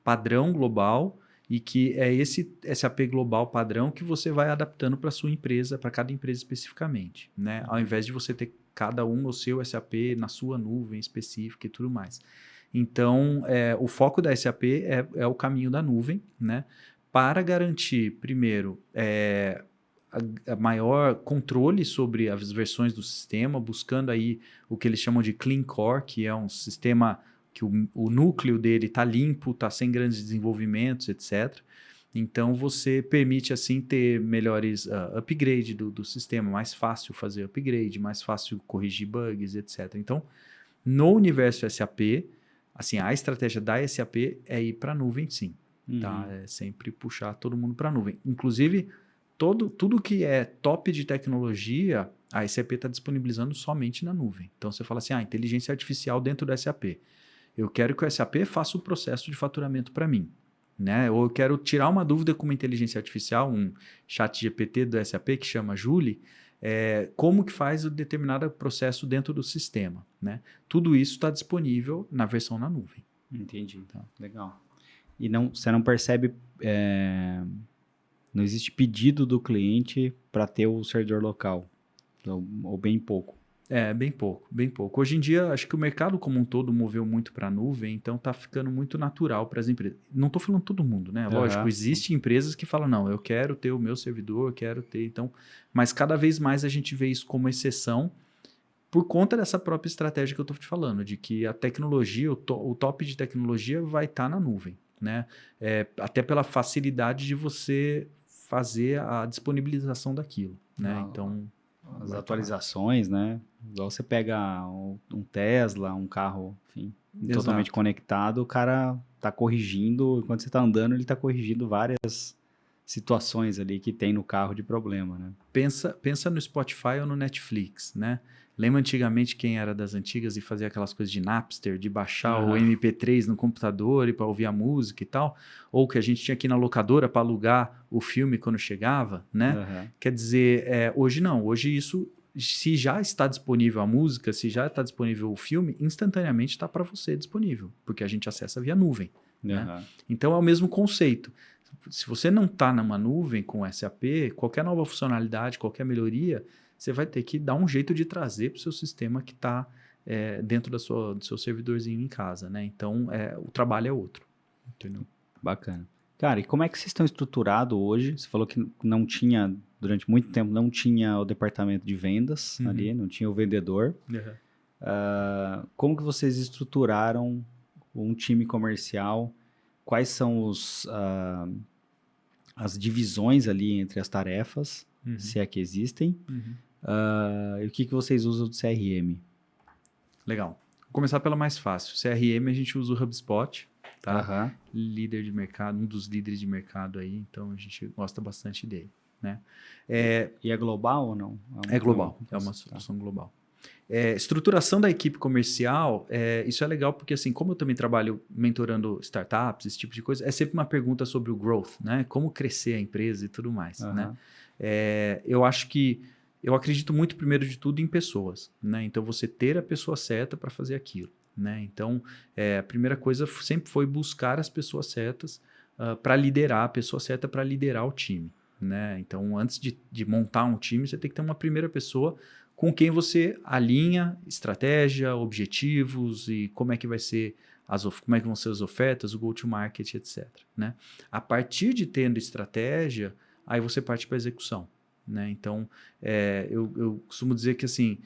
padrão global e que é esse SAP global padrão que você vai adaptando para a sua empresa, para cada empresa especificamente, né? Ao invés de você ter cada um o seu SAP na sua nuvem específica e tudo mais. Então, o foco da SAP é o caminho da nuvem, né? Para garantir, primeiro, a maior controle sobre as versões do sistema, buscando aí o que eles chamam de Clean Core, que é um sistema que o núcleo dele está limpo, está sem grandes desenvolvimentos, etc. Então, você permite, assim, ter melhores upgrade do sistema, mais fácil fazer upgrade, mais fácil corrigir bugs, etc. Então, no universo SAP, assim, a estratégia da SAP é ir para a nuvem, sim. Tá? É sempre puxar todo mundo para a nuvem. Inclusive, tudo que é top de tecnologia, a SAP está disponibilizando somente na nuvem. Então, você fala assim, inteligência artificial dentro do SAP. Eu quero que o SAP faça o processo de faturamento para mim. Né? Ou eu quero tirar uma dúvida com uma inteligência artificial, um chat GPT do SAP que chama Julie, como que faz o determinado processo dentro do sistema. Né? Tudo isso está disponível na versão na nuvem. Entendi. Tá. Legal. E você não percebe... Não existe pedido do cliente para ter o servidor local, ou bem pouco. Bem pouco, bem pouco. Hoje em dia, acho que o mercado como um todo moveu muito para a nuvem, então está ficando muito natural para as empresas. Não estou falando todo mundo, né? Lógico, existem empresas que falam, não, eu quero ter o meu servidor, eu quero ter, então... Mas cada vez mais a gente vê isso como exceção por conta dessa própria estratégia que eu estou te falando, de que a tecnologia, o top de tecnologia vai estar na nuvem, né? Até pela facilidade de você fazer a disponibilização daquilo, né? Então... As atualizações, né? Igual você pega um Tesla, um carro, enfim, totalmente conectado, o cara tá corrigindo, enquanto você tá andando, ele tá corrigindo várias situações ali que tem no carro de problema, né? Pensa no Spotify ou no Netflix, né? Lembra antigamente quem era das antigas e fazia aquelas coisas de Napster, de baixar o MP3 no computador e para ouvir a música e tal? Ou que a gente tinha aqui na locadora para alugar o filme quando chegava, né? Quer dizer, hoje não. Hoje isso, se já está disponível a música, se já está disponível o filme, instantaneamente está para você disponível, porque a gente acessa via nuvem. Né? Então é o mesmo conceito. Se você não está numa nuvem com SAP, qualquer nova funcionalidade, qualquer melhoria, você vai ter que dar um jeito de trazer para o seu sistema que está dentro do seu servidorzinho em casa, né? Então, o trabalho é outro. Entendeu? Bacana. Cara, e como é que vocês estão estruturados hoje? Você falou que não tinha, durante muito tempo, não tinha o departamento de vendas ali, não tinha o vendedor. Como que vocês estruturaram um time comercial? Quais são as divisões ali entre as tarefas, se é que existem? E o que vocês usam do CRM? Legal. Vou começar pela mais fácil. CRM a gente usa o HubSpot, tá? Líder de mercado, um dos líderes de mercado aí, então a gente gosta bastante dele, né? E é global ou não? É global, é uma solução global. Estruturação da equipe comercial, isso é legal porque, assim, como eu também trabalho mentorando startups, esse tipo de coisa, é sempre uma pergunta sobre o growth, né? Como crescer a empresa e tudo mais, né? Eu acredito muito, primeiro de tudo, em pessoas, né? Então, você ter a pessoa certa para fazer aquilo, né? Então, a primeira coisa sempre foi buscar as pessoas certas para liderar, a pessoa certa para liderar o time, né? Então, antes de montar um time, você tem que ter uma primeira pessoa com quem você alinha estratégia, objetivos e como é que vai ser como é que vão ser as ofertas, o go-to-market, etc. Né? A partir de tendo estratégia, aí você parte para a execução. Né? Então, eu costumo dizer que assim,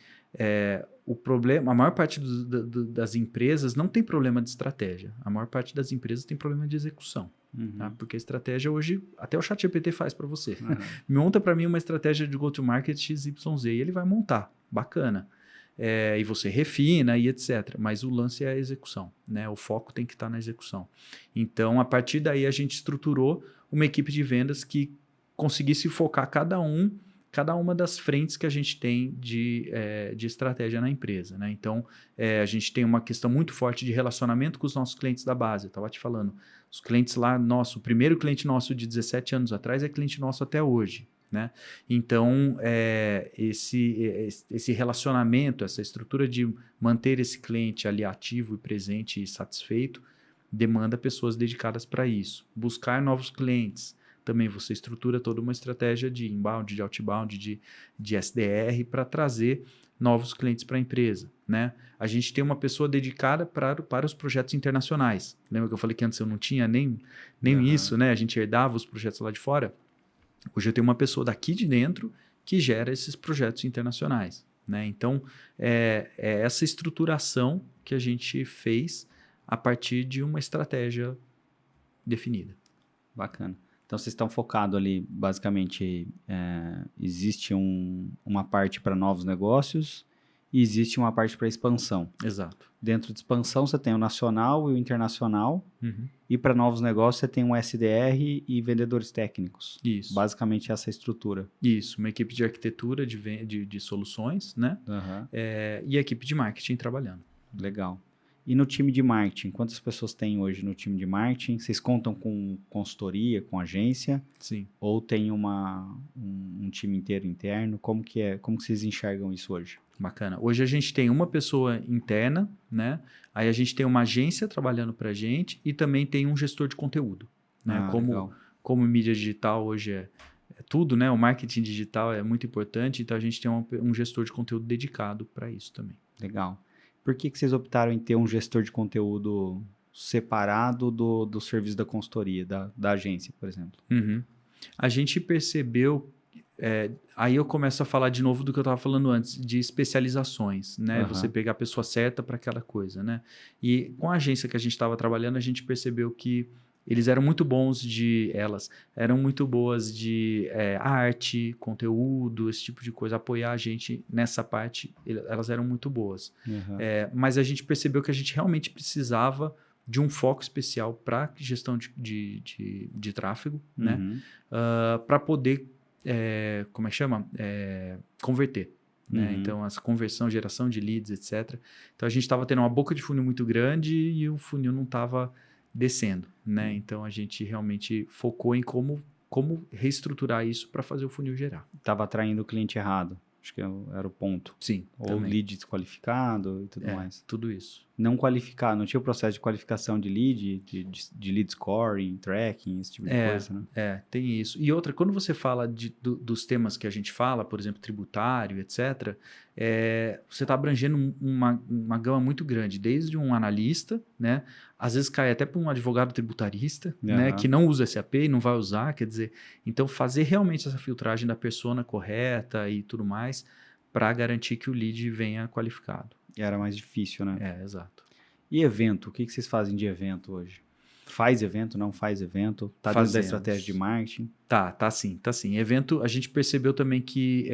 o problema, a maior parte das empresas não tem problema de estratégia. A maior parte das empresas tem problema de execução. Tá? Porque a estratégia hoje, até o ChatGPT faz para você. Monta para mim uma estratégia de go-to-market XYZ e ele vai montar. Bacana. E você refina e etc. Mas o lance é a execução. Né? O foco tem que estar na execução. Então, a partir daí, a gente estruturou uma equipe de vendas que conseguisse focar cada uma das frentes que a gente tem de estratégia na empresa. Né? Então, a gente tem uma questão muito forte de relacionamento com os nossos clientes da base. Eu estava te falando, os clientes lá, o primeiro cliente nosso de 17 anos atrás é cliente nosso até hoje. Né? Então, esse relacionamento, essa estrutura de manter esse cliente ali ativo e presente e satisfeito, demanda pessoas dedicadas para isso. Buscar novos clientes. Também você estrutura toda uma estratégia de inbound, de outbound, de SDR para trazer novos clientes para a empresa. Né? A gente tem uma pessoa dedicada para os projetos internacionais. Lembra que eu falei que antes eu não tinha nem isso, né? A gente herdava os projetos lá de fora. Hoje eu tenho uma pessoa daqui de dentro que gera esses projetos internacionais. Né? Então, é essa estruturação que a gente fez a partir de uma estratégia definida. Bacana. Então, vocês estão focados ali, basicamente, existe uma parte para novos negócios e existe uma parte para expansão. Exato. Dentro de expansão, você tem o nacional e o internacional. E para novos negócios, você tem um SDR e vendedores técnicos. Isso. Basicamente, essa estrutura. Isso. Uma equipe de arquitetura de soluções, né? E a equipe de marketing trabalhando. Legal. E no time de marketing, quantas pessoas tem hoje no time de marketing? Vocês contam com consultoria, com agência? Sim. Ou tem um time inteiro interno? Como que vocês enxergam isso hoje? Bacana. Hoje a gente tem uma pessoa interna, né? Aí a gente tem uma agência trabalhando para a gente e também tem um gestor de conteúdo. Né? Como mídia digital hoje tudo, né? O marketing digital é muito importante, então a gente tem um gestor de conteúdo dedicado para isso também. Legal. Por que vocês optaram em ter um gestor de conteúdo separado do serviço da consultoria, da agência, por exemplo? Uhum. A gente percebeu, aí eu começo a falar de novo do que eu estava falando antes, de especializações, né? Aham. Você pegar a pessoa certa para aquela coisa, né? E com a agência que a gente estava trabalhando, a gente percebeu que eles eram muito bons elas eram muito boas de arte, conteúdo, esse tipo de coisa, apoiar a gente nessa parte, elas eram muito boas. Uhum. Mas a gente percebeu que a gente realmente precisava de um foco especial para gestão de tráfego, né? Uhum. Para poder, como é que chama? Converter. Né? Uhum. Então, essa conversão, geração de leads, etc. Então, a gente estava tendo uma boca de funil muito grande e o funil não estava descendo. Né? Então, a gente realmente focou em como reestruturar isso para fazer o funil gerar. Estava atraindo o cliente errado. Acho que era o ponto. Sim, Ou também. lead desqualificado e tudo mais. Tudo isso. Não qualificar, não tinha o processo de qualificação de lead, de lead scoring, tracking, esse tipo de coisa, né? Tem isso. E outra, quando você fala dos temas que a gente fala, por exemplo, tributário, etc., você está abrangendo uma gama muito grande, desde um analista, né? Às vezes cai até para um advogado tributarista, né? Que não usa SAP e não vai usar, quer dizer, então fazer realmente essa filtragem da persona correta e tudo mais para garantir que o lead venha qualificado. Era mais difícil, né? Exato. E evento? O que vocês fazem de evento hoje? Faz evento, não faz evento? Tá dentro da estratégia de marketing? Tá sim. Evento, a gente percebeu também que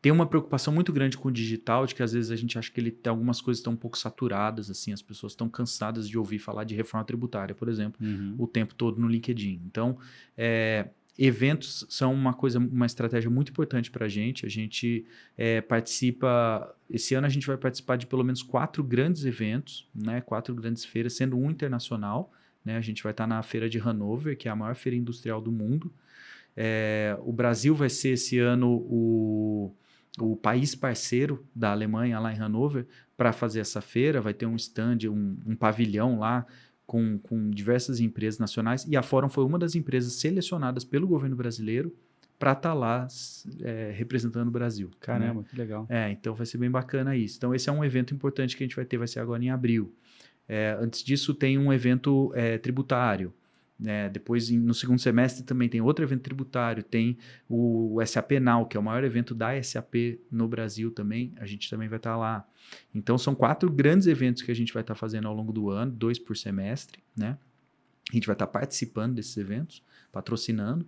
tem uma preocupação muito grande com o digital, de que às vezes a gente acha que algumas coisas estão um pouco saturadas, assim, as pessoas estão cansadas de ouvir falar de reforma tributária, por exemplo, o tempo todo no LinkedIn. Então, eventos são uma estratégia muito importante para a gente. A gente participa... Esse ano a gente vai participar de pelo menos 4 grandes eventos, né? 4 grandes feiras, sendo um internacional. Né? A gente vai estar na Feira de Hannover, que é a maior feira industrial do mundo. O Brasil vai ser esse ano o país parceiro da Alemanha, lá em Hannover, para fazer essa feira. Vai ter um stand, um pavilhão lá, com diversas empresas nacionais, e a Fórum foi uma das empresas selecionadas pelo governo brasileiro para estar lá representando o Brasil. Caramba, né? Que legal. Então vai ser bem bacana isso. Então esse é um evento importante que a gente vai ter, vai ser agora em abril. Antes disso tem um evento tributário. Depois, no segundo semestre, também tem outro evento tributário, tem o SAP Now, que é o maior evento da SAP no Brasil também, a gente também vai estar lá. Então, são 4 grandes eventos que a gente vai estar fazendo ao longo do ano, 2 por semestre, né? A gente vai estar participando desses eventos, patrocinando,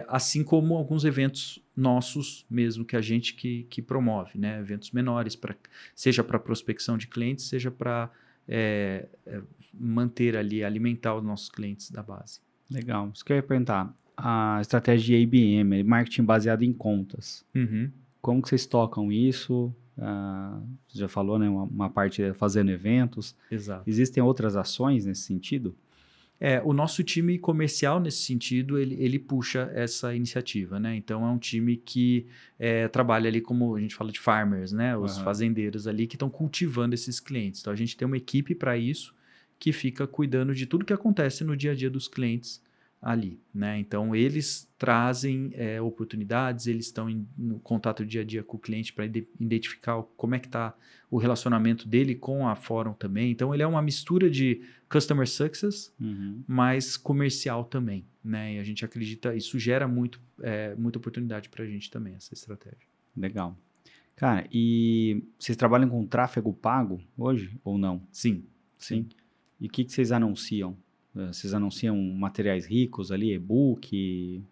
assim como alguns eventos nossos mesmo, que a gente que promove, né? Eventos menores, seja para prospecção de clientes, seja para manter ali, alimentar os nossos clientes da base. Legal. Isso que eu ia perguntar. A estratégia de ABM, marketing baseado em contas. Como que vocês tocam isso? Você já falou, né? Uma parte fazendo eventos. Exato. Existem outras ações nesse sentido? O nosso time comercial, nesse sentido, ele puxa essa iniciativa, né? Então, é um time que trabalha ali, como a gente fala de farmers, né? Os fazendeiros ali que estão cultivando esses clientes. Então, a gente tem uma equipe para isso que fica cuidando de tudo que acontece no dia a dia dos clientes ali, né? Então, eles trazem oportunidades, eles estão no contato dia a dia com o cliente para identificar como é que está o relacionamento dele com a Fórum também. Então, ele é uma mistura de customer success, mas comercial também, né? E a gente acredita, isso gera muita oportunidade para a gente também, essa estratégia. Legal. Cara, e vocês trabalham com tráfego pago hoje ou não? Sim. E o que vocês anunciam? Vocês anunciam materiais ricos ali, e-book,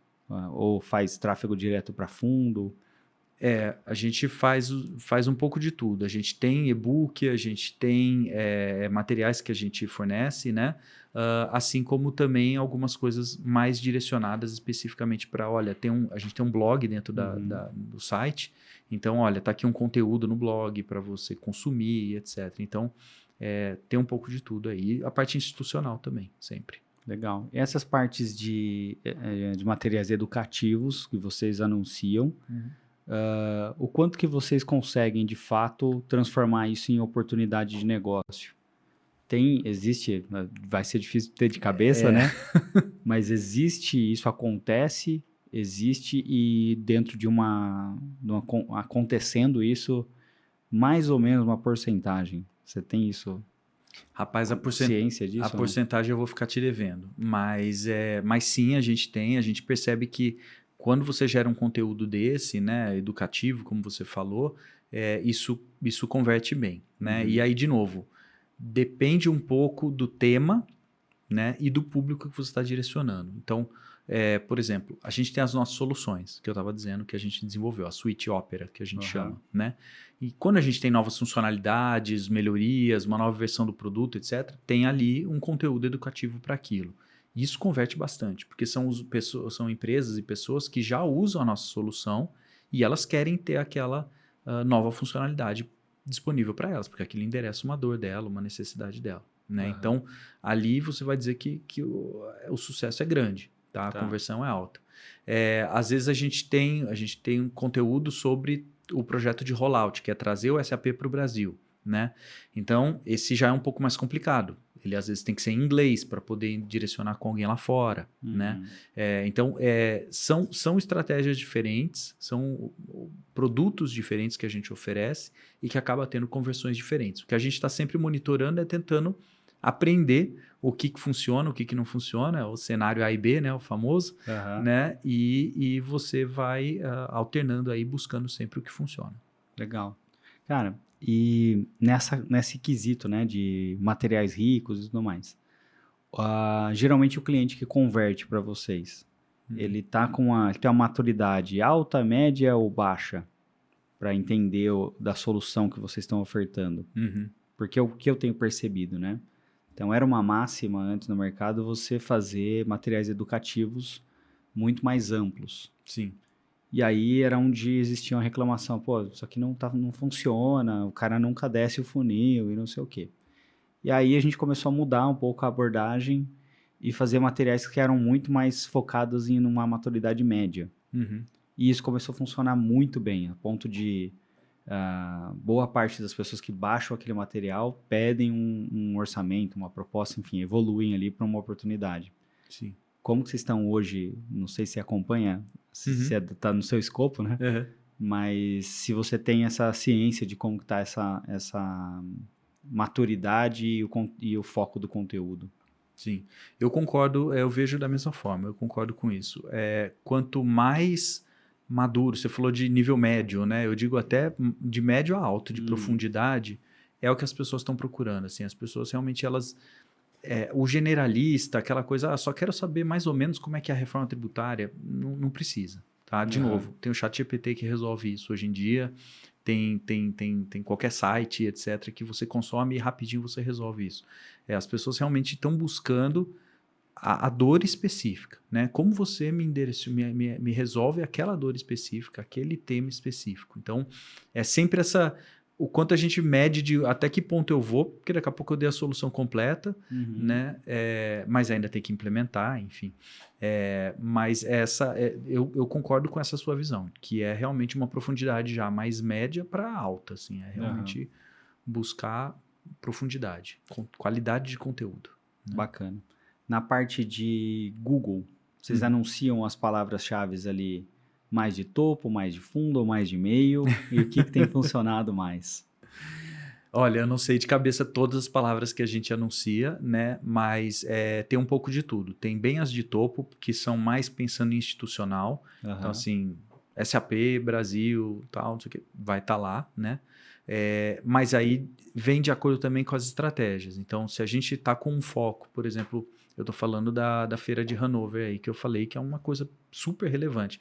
ou faz tráfego direto para fundo? A gente faz um pouco de tudo. A gente tem e-book, a gente tem materiais que a gente fornece, né? Assim como também algumas coisas mais direcionadas especificamente para, olha, a gente tem um blog dentro do site, então, olha, tá aqui um conteúdo no blog para você consumir, etc. Então, tem um pouco de tudo aí. A parte institucional também, sempre. Legal. E essas partes de materiais educativos que vocês anunciam, o quanto que vocês conseguem, de fato, transformar isso em oportunidade de negócio? Vai ser difícil ter de cabeça, né? Mas isso acontece existe e dentro de acontecendo isso, mais ou menos uma porcentagem? Você tem isso? Rapaz, ciência disso? A porcentagem eu vou ficar te devendo. Mas sim, a gente percebe que quando você gera um conteúdo desse, né, educativo, como você falou, isso converte bem, né? E aí, de novo, depende um pouco do tema, né, e do público que você está direcionando. Então, por exemplo, a gente tem as nossas soluções, que eu estava dizendo que a gente desenvolveu, a Suite Opera, que a gente chama, né? E quando a gente tem novas funcionalidades, melhorias, uma nova versão do produto, etc., tem ali um conteúdo educativo para aquilo. E isso converte bastante, porque são empresas e pessoas que já usam a nossa solução e elas querem ter aquela nova funcionalidade disponível para elas, porque aquilo endereça uma dor dela, uma necessidade dela. Né? Então, ali você vai dizer que o sucesso é grande, tá? A conversão é alta. Às vezes a gente tem um conteúdo sobre o projeto de rollout, que é trazer o SAP para o Brasil. Né? Então, esse já é um pouco mais complicado. Ele às vezes tem que ser em inglês para poder direcionar com alguém lá fora. Né? Então, são estratégias diferentes, são produtos diferentes que a gente oferece e que acaba tendo conversões diferentes. O que a gente está sempre monitorando é tentando aprender o que funciona, o que não funciona, o cenário A e B, né, o famoso, né, e você vai alternando aí, buscando sempre o que funciona. Legal. Cara, e nesse quesito, né, de materiais ricos e tudo mais, geralmente o cliente que converte para vocês, ele tem uma maturidade alta, média ou baixa para entender da solução que vocês estão ofertando? Porque o que eu tenho percebido, né? Então, era uma máxima antes no mercado você fazer materiais educativos muito mais amplos. Sim. E aí era onde existia uma reclamação. Pô, isso aqui não funciona, o cara nunca desce o funil e não sei o quê. E aí a gente começou a mudar um pouco a abordagem e fazer materiais que eram muito mais focados em uma maturidade média. E isso começou a funcionar muito bem, a ponto de... boa parte das pessoas que baixam aquele material pedem um orçamento, uma proposta, enfim, evoluem ali para uma oportunidade. Sim. Como que vocês estão hoje? Não sei se acompanha, se está no seu escopo, né? Mas se você tem essa ciência de como está essa maturidade e o foco do conteúdo. Sim, eu concordo, eu vejo da mesma forma, eu concordo com isso. Quanto mais maduro, você falou de nível médio, né? Eu digo até de médio a alto, de profundidade, é o que as pessoas estão procurando. Assim, as pessoas realmente, o generalista, aquela coisa, só quero saber mais ou menos como é que é a reforma tributária, não precisa. Tá? De novo, tem o ChatGPT que resolve isso hoje em dia, tem qualquer site, etc., que você consome e rapidinho você resolve isso. As pessoas realmente estão buscando a dor específica, né? Como você me resolve aquela dor específica, aquele tema específico. Então, é sempre o quanto a gente mede de até que ponto eu vou, porque daqui a pouco eu dei a solução completa, né? Mas ainda tem que implementar, enfim. Mas eu concordo com essa sua visão, que é realmente uma profundidade já mais média para alta, assim, é realmente buscar profundidade, qualidade de conteúdo. Né? Bacana. Na parte de Google, vocês anunciam as palavras-chave ali mais de topo, mais de fundo ou mais de meio? E o que tem funcionado mais? Olha, eu não sei de cabeça todas as palavras que a gente anuncia, né? Mas tem um pouco de tudo. Tem bem as de topo, que são mais pensando em institucional. Então, assim, SAP, Brasil, tal, não sei o que, vai estar lá, né? Mas aí vem de acordo também com as estratégias. Então, se a gente está com um foco, por exemplo, eu estou falando da feira de Hannover aí, que eu falei que é uma coisa super relevante.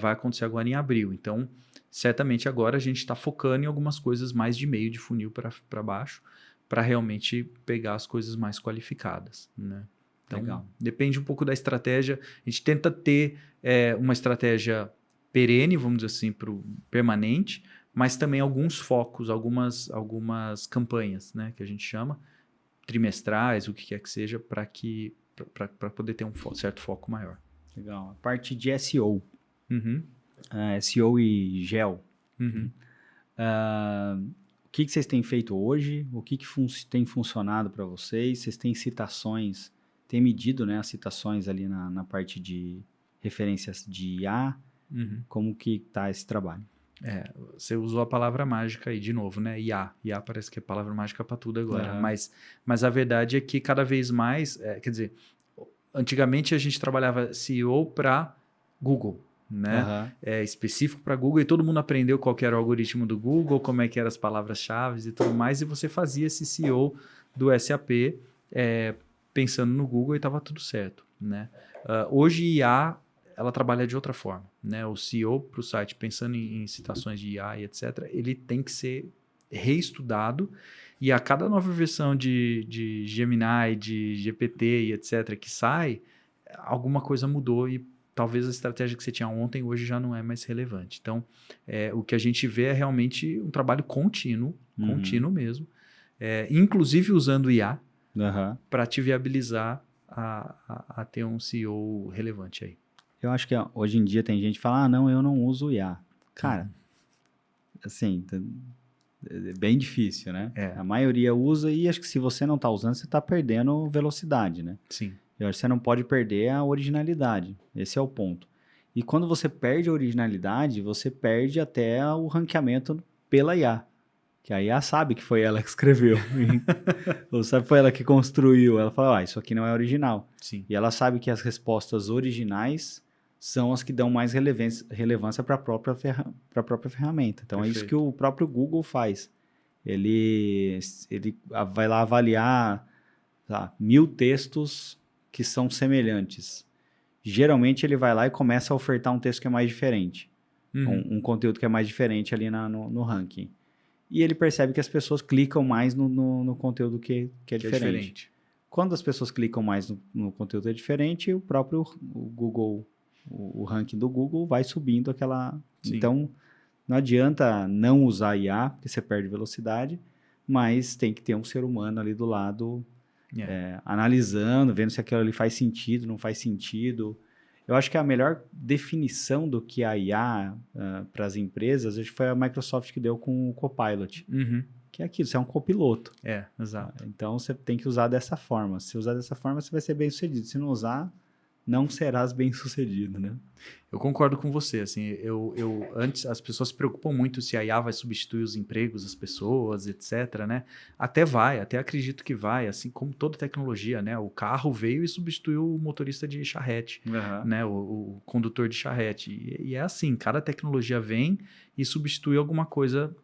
Vai acontecer agora em abril. Então, certamente agora a gente está focando em algumas coisas mais de meio de funil para baixo, para realmente pegar as coisas mais qualificadas. Né? Então, legal. Depende um pouco da estratégia. A gente tenta ter uma estratégia perene, vamos dizer assim, permanente, mas também alguns focos, algumas campanhas, né, que a gente chama, trimestrais, o que quer que seja, para poder ter um certo foco maior. Legal. A parte de SEO. SEO e GEO. O que vocês têm feito hoje? O que tem funcionado para vocês? Vocês têm citações? Tem medido, né, as citações ali na parte de referências de IA? Como que está esse trabalho? Você usou a palavra mágica aí de novo, né? IA. IA parece que é palavra mágica para tudo agora. Mas a verdade é que cada vez mais, quer dizer, antigamente a gente trabalhava SEO para Google, né? Específico para Google, e todo mundo aprendeu qual que era o algoritmo do Google, como é que eram as palavras-chave e tudo mais, e você fazia esse SEO do SAP pensando no Google e estava tudo certo, né? Hoje IA ela trabalha de outra forma, né? O SEO para o site, pensando em citações de IA e etc., ele tem que ser reestudado, e a cada nova versão de Gemini, de GPT e etc. que sai, alguma coisa mudou e talvez a estratégia que você tinha ontem hoje já não é mais relevante. Então, o que a gente vê é realmente um trabalho contínuo mesmo, inclusive usando IA para te viabilizar a ter um SEO relevante aí. Eu acho que hoje em dia tem gente que fala, não, eu não uso IA. Cara, assim, é bem difícil, né? A maioria usa e acho que se você não está usando, você está perdendo velocidade, né? Sim. Eu acho que você não pode perder a originalidade. Esse é o ponto. E quando você perde a originalidade, você perde até o ranqueamento pela IA. Que a IA sabe que foi ela que escreveu. Ou sabe que foi ela que construiu. Ela fala, isso aqui não é original. Sim. E ela sabe que as respostas originais são as que dão mais relevância para a própria ferramenta. Então, é isso que o próprio Google faz. Ele vai lá avaliar 1000 textos que são semelhantes. Geralmente, ele vai lá e começa a ofertar um texto que é mais diferente. Um conteúdo que é mais diferente ali no ranking. E ele percebe que as pessoas clicam mais no conteúdo que é diferente. Quando as pessoas clicam mais no conteúdo que é diferente, o próprio Google, o ranking do Google vai subindo aquela... Sim. Então, não adianta não usar IA, porque você perde velocidade, mas tem que ter um ser humano ali do lado, analisando, vendo se aquilo ali faz sentido, não faz sentido. Eu acho que a melhor definição do que a IA para as empresas, acho que foi a Microsoft que deu com o Copilot. Que é aquilo, você é um copiloto. Exato. Então, você tem que usar dessa forma. Se usar dessa forma, você vai ser bem sucedido. Se não usar, não serás bem sucedido, né? Eu concordo com você, assim, antes as pessoas se preocupam muito se a IA vai substituir os empregos das pessoas, etc, né? Até acredito que vai, assim como toda tecnologia, né? O carro veio e substituiu o motorista de charrete, né? O condutor de charrete. E é assim, cada tecnologia vem e substitui alguma coisa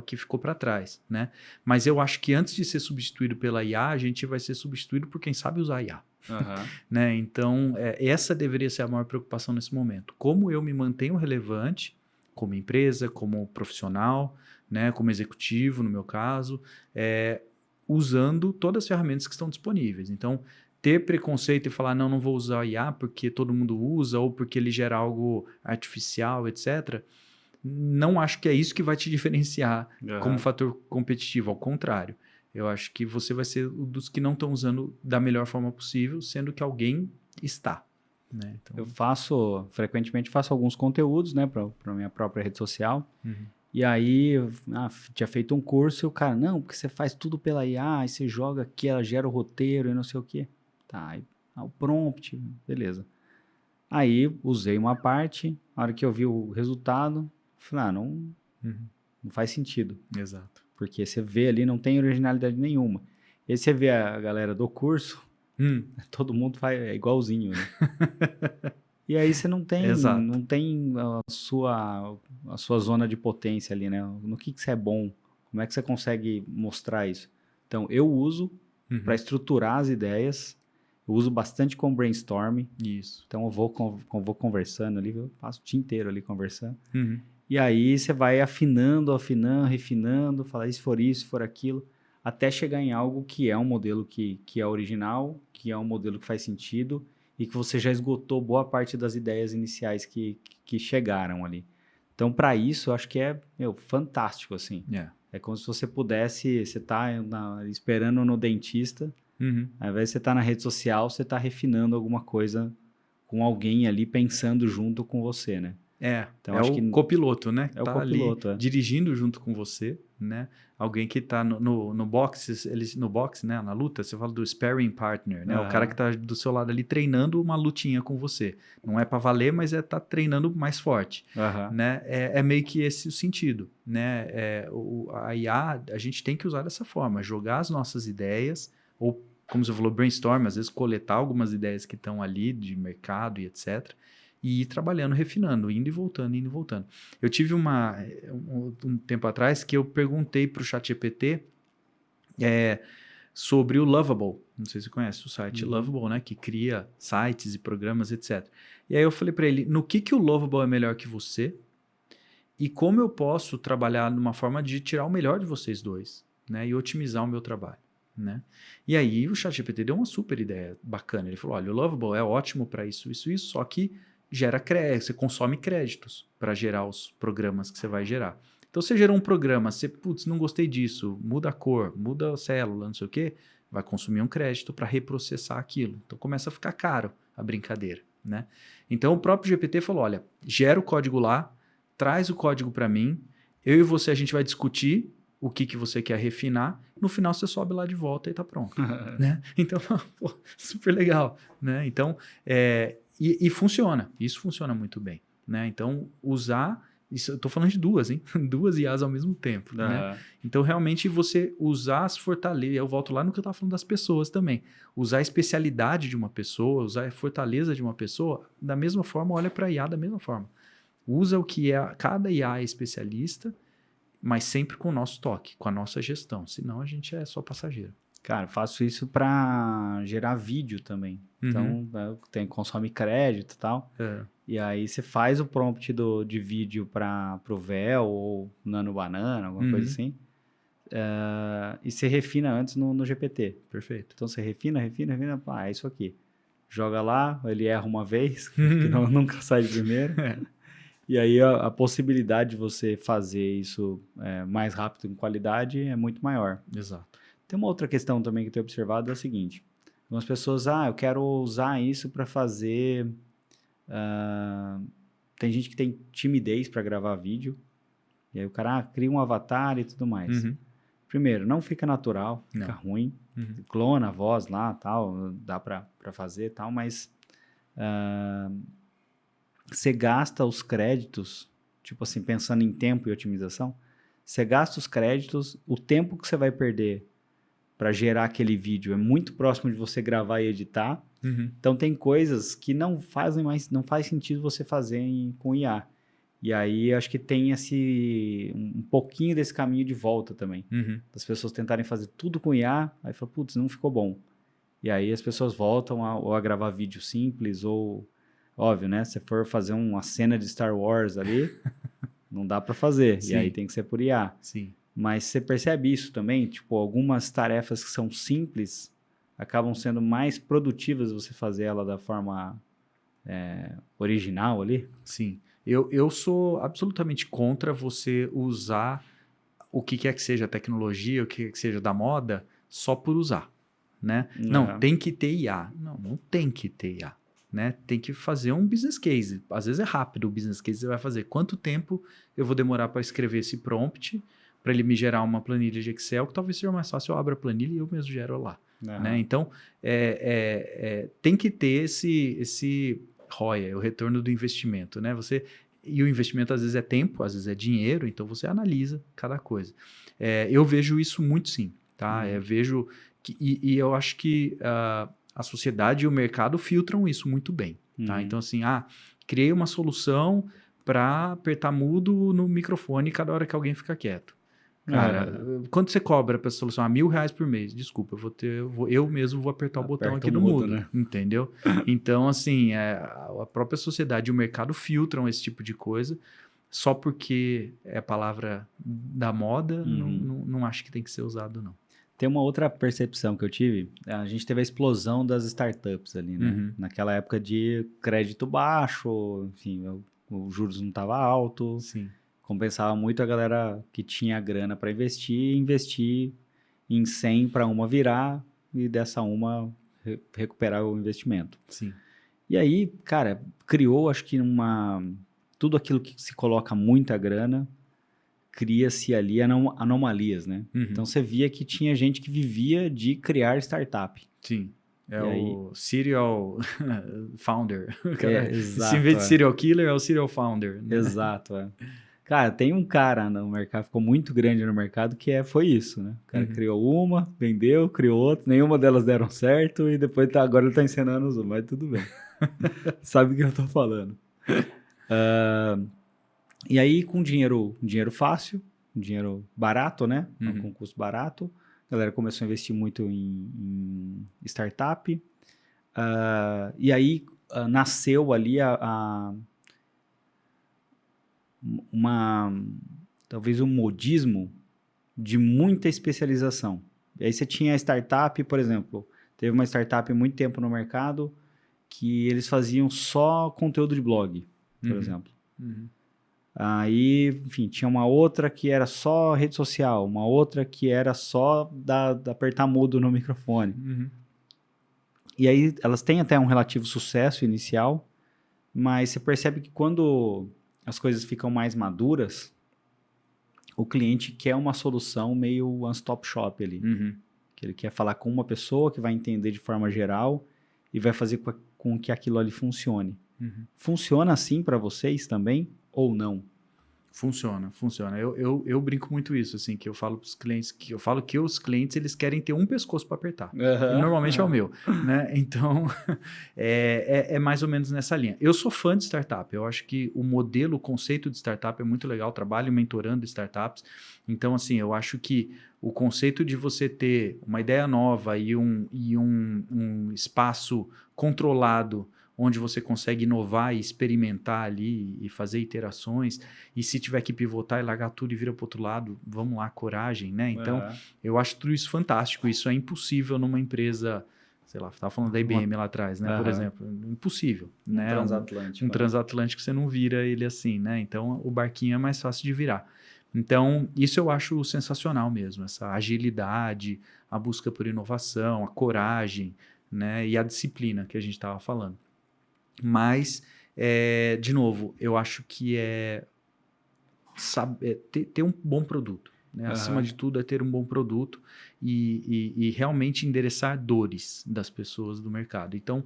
que ficou para trás, né? Mas eu acho que antes de ser substituído pela IA, a gente vai ser substituído por quem sabe usar a IA. Né? Então, essa deveria ser a maior preocupação nesse momento. Como eu me mantenho relevante como empresa, como profissional, né? Como executivo, no meu caso, usando todas as ferramentas que estão disponíveis. Então, ter preconceito e falar, não vou usar a IA porque todo mundo usa ou porque ele gera algo artificial, etc., não acho que é isso que vai te diferenciar como fator competitivo. Ao contrário. Eu acho que você vai ser um dos que não estão usando da melhor forma possível, sendo que alguém está. Né? Então... Eu frequentemente faço alguns conteúdos, né, para minha própria rede social. E aí, tinha feito um curso e o cara, não, porque você faz tudo pela IA, aí você joga aqui, ela gera o roteiro e não sei o quê. Tá, aí, o prompt, beleza. Aí, usei uma parte, na hora que eu vi o resultado, falei, não faz sentido. Exato. Porque você vê ali, não tem originalidade nenhuma. E aí você vê a galera do curso, todo mundo faz igualzinho, né? E aí você não tem a sua zona de potência ali, né? No que você é bom? Como é que você consegue mostrar isso? Então, eu uso para estruturar as ideias, eu uso bastante com brainstorming. Isso. Então, eu vou conversando ali, eu passo o dia inteiro ali conversando. E aí você vai afinando, refinando, falar se for isso, se for aquilo, até chegar em algo que é um modelo que é original, que é um modelo que faz sentido e que você já esgotou boa parte das ideias iniciais que chegaram ali. Então, para isso, eu acho que é fantástico, assim. É como se você pudesse, você está esperando no dentista, ao invés de você estar na rede social, você está refinando alguma coisa com alguém ali pensando junto com você, né? Então, acho que copiloto, né? É o copiloto, ali, dirigindo junto com você, né? Alguém que tá no boxe, no boxe, né? Na luta, você fala do sparring partner, né? O cara que tá do seu lado ali treinando uma lutinha com você. Não é para valer, mas tá treinando mais forte, né? É meio que esse o sentido, né? A IA, a gente tem que usar dessa forma, jogar as nossas ideias, ou como você falou, brainstorm, às vezes coletar algumas ideias que estão ali de mercado e etc., e ir trabalhando, refinando, indo e voltando, indo e voltando. Eu tive um tempo atrás que eu perguntei para o ChatGPT sobre o Lovable. Não sei se você conhece o site Lovable, né? Que cria sites e programas, etc. E aí eu falei para ele, no que o Lovable é melhor que você e como eu posso trabalhar numa forma de tirar o melhor de vocês dois, né? E otimizar o meu trabalho, né? E aí o ChatGPT deu uma super ideia bacana. Ele falou, olha, o Lovable é ótimo para isso, só que gera crédito, você consome créditos para gerar os programas que você vai gerar. Então, você gerou um programa, você, não gostei disso, muda a cor, muda a célula, não sei o quê, vai consumir um crédito para reprocessar aquilo. Então, começa a ficar caro a brincadeira, né? Então, o próprio GPT falou, olha, gera o código lá, traz o código para mim, eu e você, a gente vai discutir o que você quer refinar, no final você sobe lá de volta e tá pronto, né? Então, pô, super legal, né? Então, e funciona, isso funciona muito bem, né? Então, usar, isso, eu tô falando de duas, hein? Duas IAs ao mesmo tempo, né? Então, realmente, você usar as fortalezas, eu volto lá no que eu tava falando das pessoas também, usar a especialidade de uma pessoa, usar a fortaleza de uma pessoa, da mesma forma, olha para a IA da mesma forma. Usa o que cada IA é especialista, mas sempre com o nosso toque, com a nossa gestão, senão a gente é só passageiro. Cara, faço isso para gerar vídeo também. Então, consome crédito e tal. E aí você faz o prompt de vídeo para o Vel ou Nano Banana, alguma coisa assim. E você refina antes no GPT. Perfeito. Então você refina, é isso aqui. Joga lá, ele erra uma vez, que nunca sai de primeiro. E aí a possibilidade de você fazer isso mais rápido, com qualidade, é muito maior. Exato. Tem uma outra questão também que eu tenho observado, é a seguinte. Algumas pessoas, eu quero usar isso para fazer... tem gente que tem timidez para gravar vídeo. E aí o cara cria um avatar e tudo mais. Primeiro, não fica natural, fica ruim. Clona a voz lá, tal, dá para fazer tal, mas... você gasta os créditos, tipo assim, pensando em tempo e otimização, você gasta os créditos, o tempo que você vai perder para gerar aquele vídeo é muito próximo de você gravar e editar. Então, tem coisas que não faz sentido você fazer com IA. E aí, acho que tem um pouquinho desse caminho de volta também. Das pessoas tentarem fazer tudo com IA, aí fala, putz, não ficou bom. E aí, as pessoas voltam a gravar vídeo simples ou... Óbvio, né? Se for fazer uma cena de Star Wars ali, não dá para fazer. Sim. E aí tem que ser por IA. Sim. Mas você percebe isso também? Tipo, algumas tarefas que são simples acabam sendo mais produtivas você fazer ela da forma original ali? Sim. Eu sou absolutamente contra você usar o que quer que seja tecnologia, o que quer que seja da moda, só por usar, né? Não, tem que ter IA. Não tem que ter IA. Né? Tem que fazer um business case. Às vezes é rápido o business case que você vai fazer. Quanto tempo eu vou demorar para escrever esse prompt para ele me gerar uma planilha de Excel, que talvez seja mais fácil, eu abro a planilha e eu mesmo gero lá. Né? Então, tem que ter esse ROI, o retorno do investimento. Né? E o investimento às vezes é tempo, às vezes é dinheiro, então você analisa cada coisa. Eu vejo isso muito sim. Tá? Vejo e eu acho que... a sociedade e o mercado filtram isso muito bem. Tá? Então, assim, criei uma solução para apertar mudo no microfone cada hora que alguém fica quieto. Cara, quanto você cobra para essa solução? R$1.000 por mês. Desculpa, eu mesmo vou apertar o botão aqui no mudo. Né? Entendeu? Então, assim, a própria sociedade e o mercado filtram esse tipo de coisa só porque é a palavra da moda, não acho que tem que ser usado, não. Tem uma outra percepção que eu tive, a gente teve a explosão das startups ali, né? Naquela época de crédito baixo, enfim, os juros não estavam alto, compensava muito a galera que tinha grana para investir em 100 para uma virar e dessa uma recuperar o investimento. Sim. E aí, cara, criou acho que tudo aquilo que se coloca muita grana, cria-se ali anomalias, né? Então, você via que tinha gente que vivia de criar startup. Sim. É E o serial founder. Exato. Se em vez de serial killer, é o serial founder. Né? Exato, Cara, tem um cara no mercado, ficou muito grande no mercado, que foi isso, né? O cara criou uma, vendeu, criou outra, nenhuma delas deram certo e depois agora ele tá ensinando os outros, mas tudo bem. Sabe o que eu tô falando. E aí, com dinheiro fácil, dinheiro barato, né? Com custo barato, a galera começou a investir muito em startup. E aí, nasceu ali talvez um modismo de muita especialização. E aí você tinha a startup, por exemplo, teve uma startup há muito tempo no mercado que eles faziam só conteúdo de blog, por exemplo. Aí, enfim, tinha uma outra que era só rede social, uma outra que era só da apertar mudo no microfone. E aí elas têm até um relativo sucesso inicial, mas você percebe que quando as coisas ficam mais maduras, o cliente quer uma solução meio one-stop shop ali. Que ele quer falar com uma pessoa que vai entender de forma geral e vai fazer com que aquilo ali funcione. Funciona assim para vocês também ou não? Funciona. Eu brinco muito isso, assim, que eu falo para os clientes, que os clientes eles querem ter um pescoço para apertar. E normalmente é o meu, né? Então, é mais ou menos nessa linha. Eu sou fã de startup. Eu acho que o conceito de startup é muito legal. Trabalho mentorando startups. Então, assim, eu acho que o conceito de você ter uma ideia nova e um espaço controlado onde você consegue inovar e experimentar ali e fazer iterações, e se tiver que pivotar e largar tudo e virar para o outro lado, vamos lá, coragem, né? Então, eu acho tudo isso fantástico. Isso é impossível numa empresa, sei lá, estava falando da IBM lá atrás, né? Por exemplo, impossível. Né? Transatlântico. Um transatlântico, você não vira ele assim, né? Então, o barquinho é mais fácil de virar. Então, isso eu acho sensacional mesmo, essa agilidade, a busca por inovação, a coragem, né? E a disciplina que a gente estava falando. Mas, de novo, eu acho que ter um bom produto. Né? Acima de tudo, é ter um bom produto e realmente endereçar dores das pessoas do mercado. Então,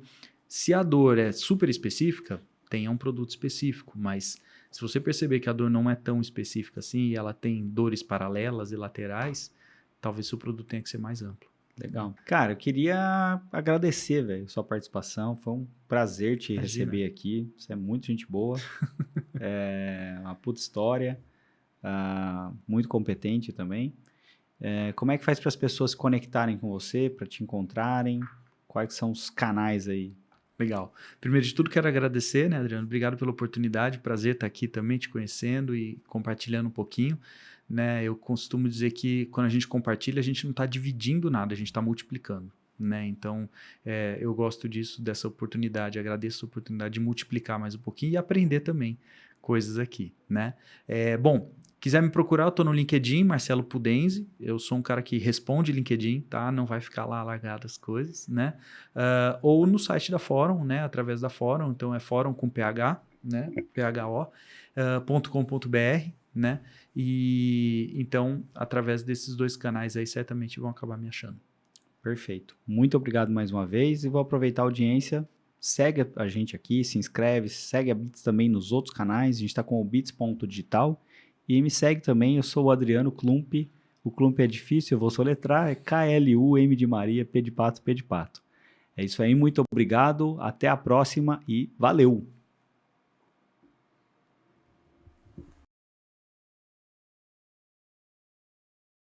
se a dor é super específica, tenha um produto específico. Mas, se você perceber que a dor não é tão específica assim e ela tem dores paralelas e laterais, talvez seu produto tenha que ser mais amplo. Legal. Cara, eu queria agradecer, velho, sua participação. Foi um prazer te receber aqui. Você é muito gente boa. Uma puta história. Muito competente também. Como é que faz para as pessoas se conectarem com você, para te encontrarem? Quais são os canais aí? Legal. Primeiro de tudo, quero agradecer, né, Adriano? Obrigado pela oportunidade. Prazer estar aqui também te conhecendo e compartilhando um pouquinho. Né, eu costumo dizer que quando a gente compartilha, a gente não está dividindo nada, a gente está multiplicando. Né? Então, eu gosto dessa oportunidade, agradeço a oportunidade de multiplicar mais um pouquinho e aprender também coisas aqui. Né? Bom, quiser me procurar, eu estou no LinkedIn, Marcelo Pudenzi, eu sou um cara que responde LinkedIn, tá? Não vai ficar lá largado as coisas. Né? Ou no site da Fórum, né? Através da Fórum, então é fórum com PH, né? pho.com.br. Né? E então, através desses dois canais aí, certamente vão acabar me achando. Perfeito. Muito obrigado mais uma vez e vou aproveitar a audiência. Segue a gente aqui, se inscreve, segue a Bits também nos outros canais. A gente está com o Bits.digital e me segue também. Eu sou o Adriano Klump. O Klump é difícil, eu vou soletrar. É KLUM de Maria, P de Pato, P de Pato. É isso aí, muito obrigado. Até a próxima e valeu!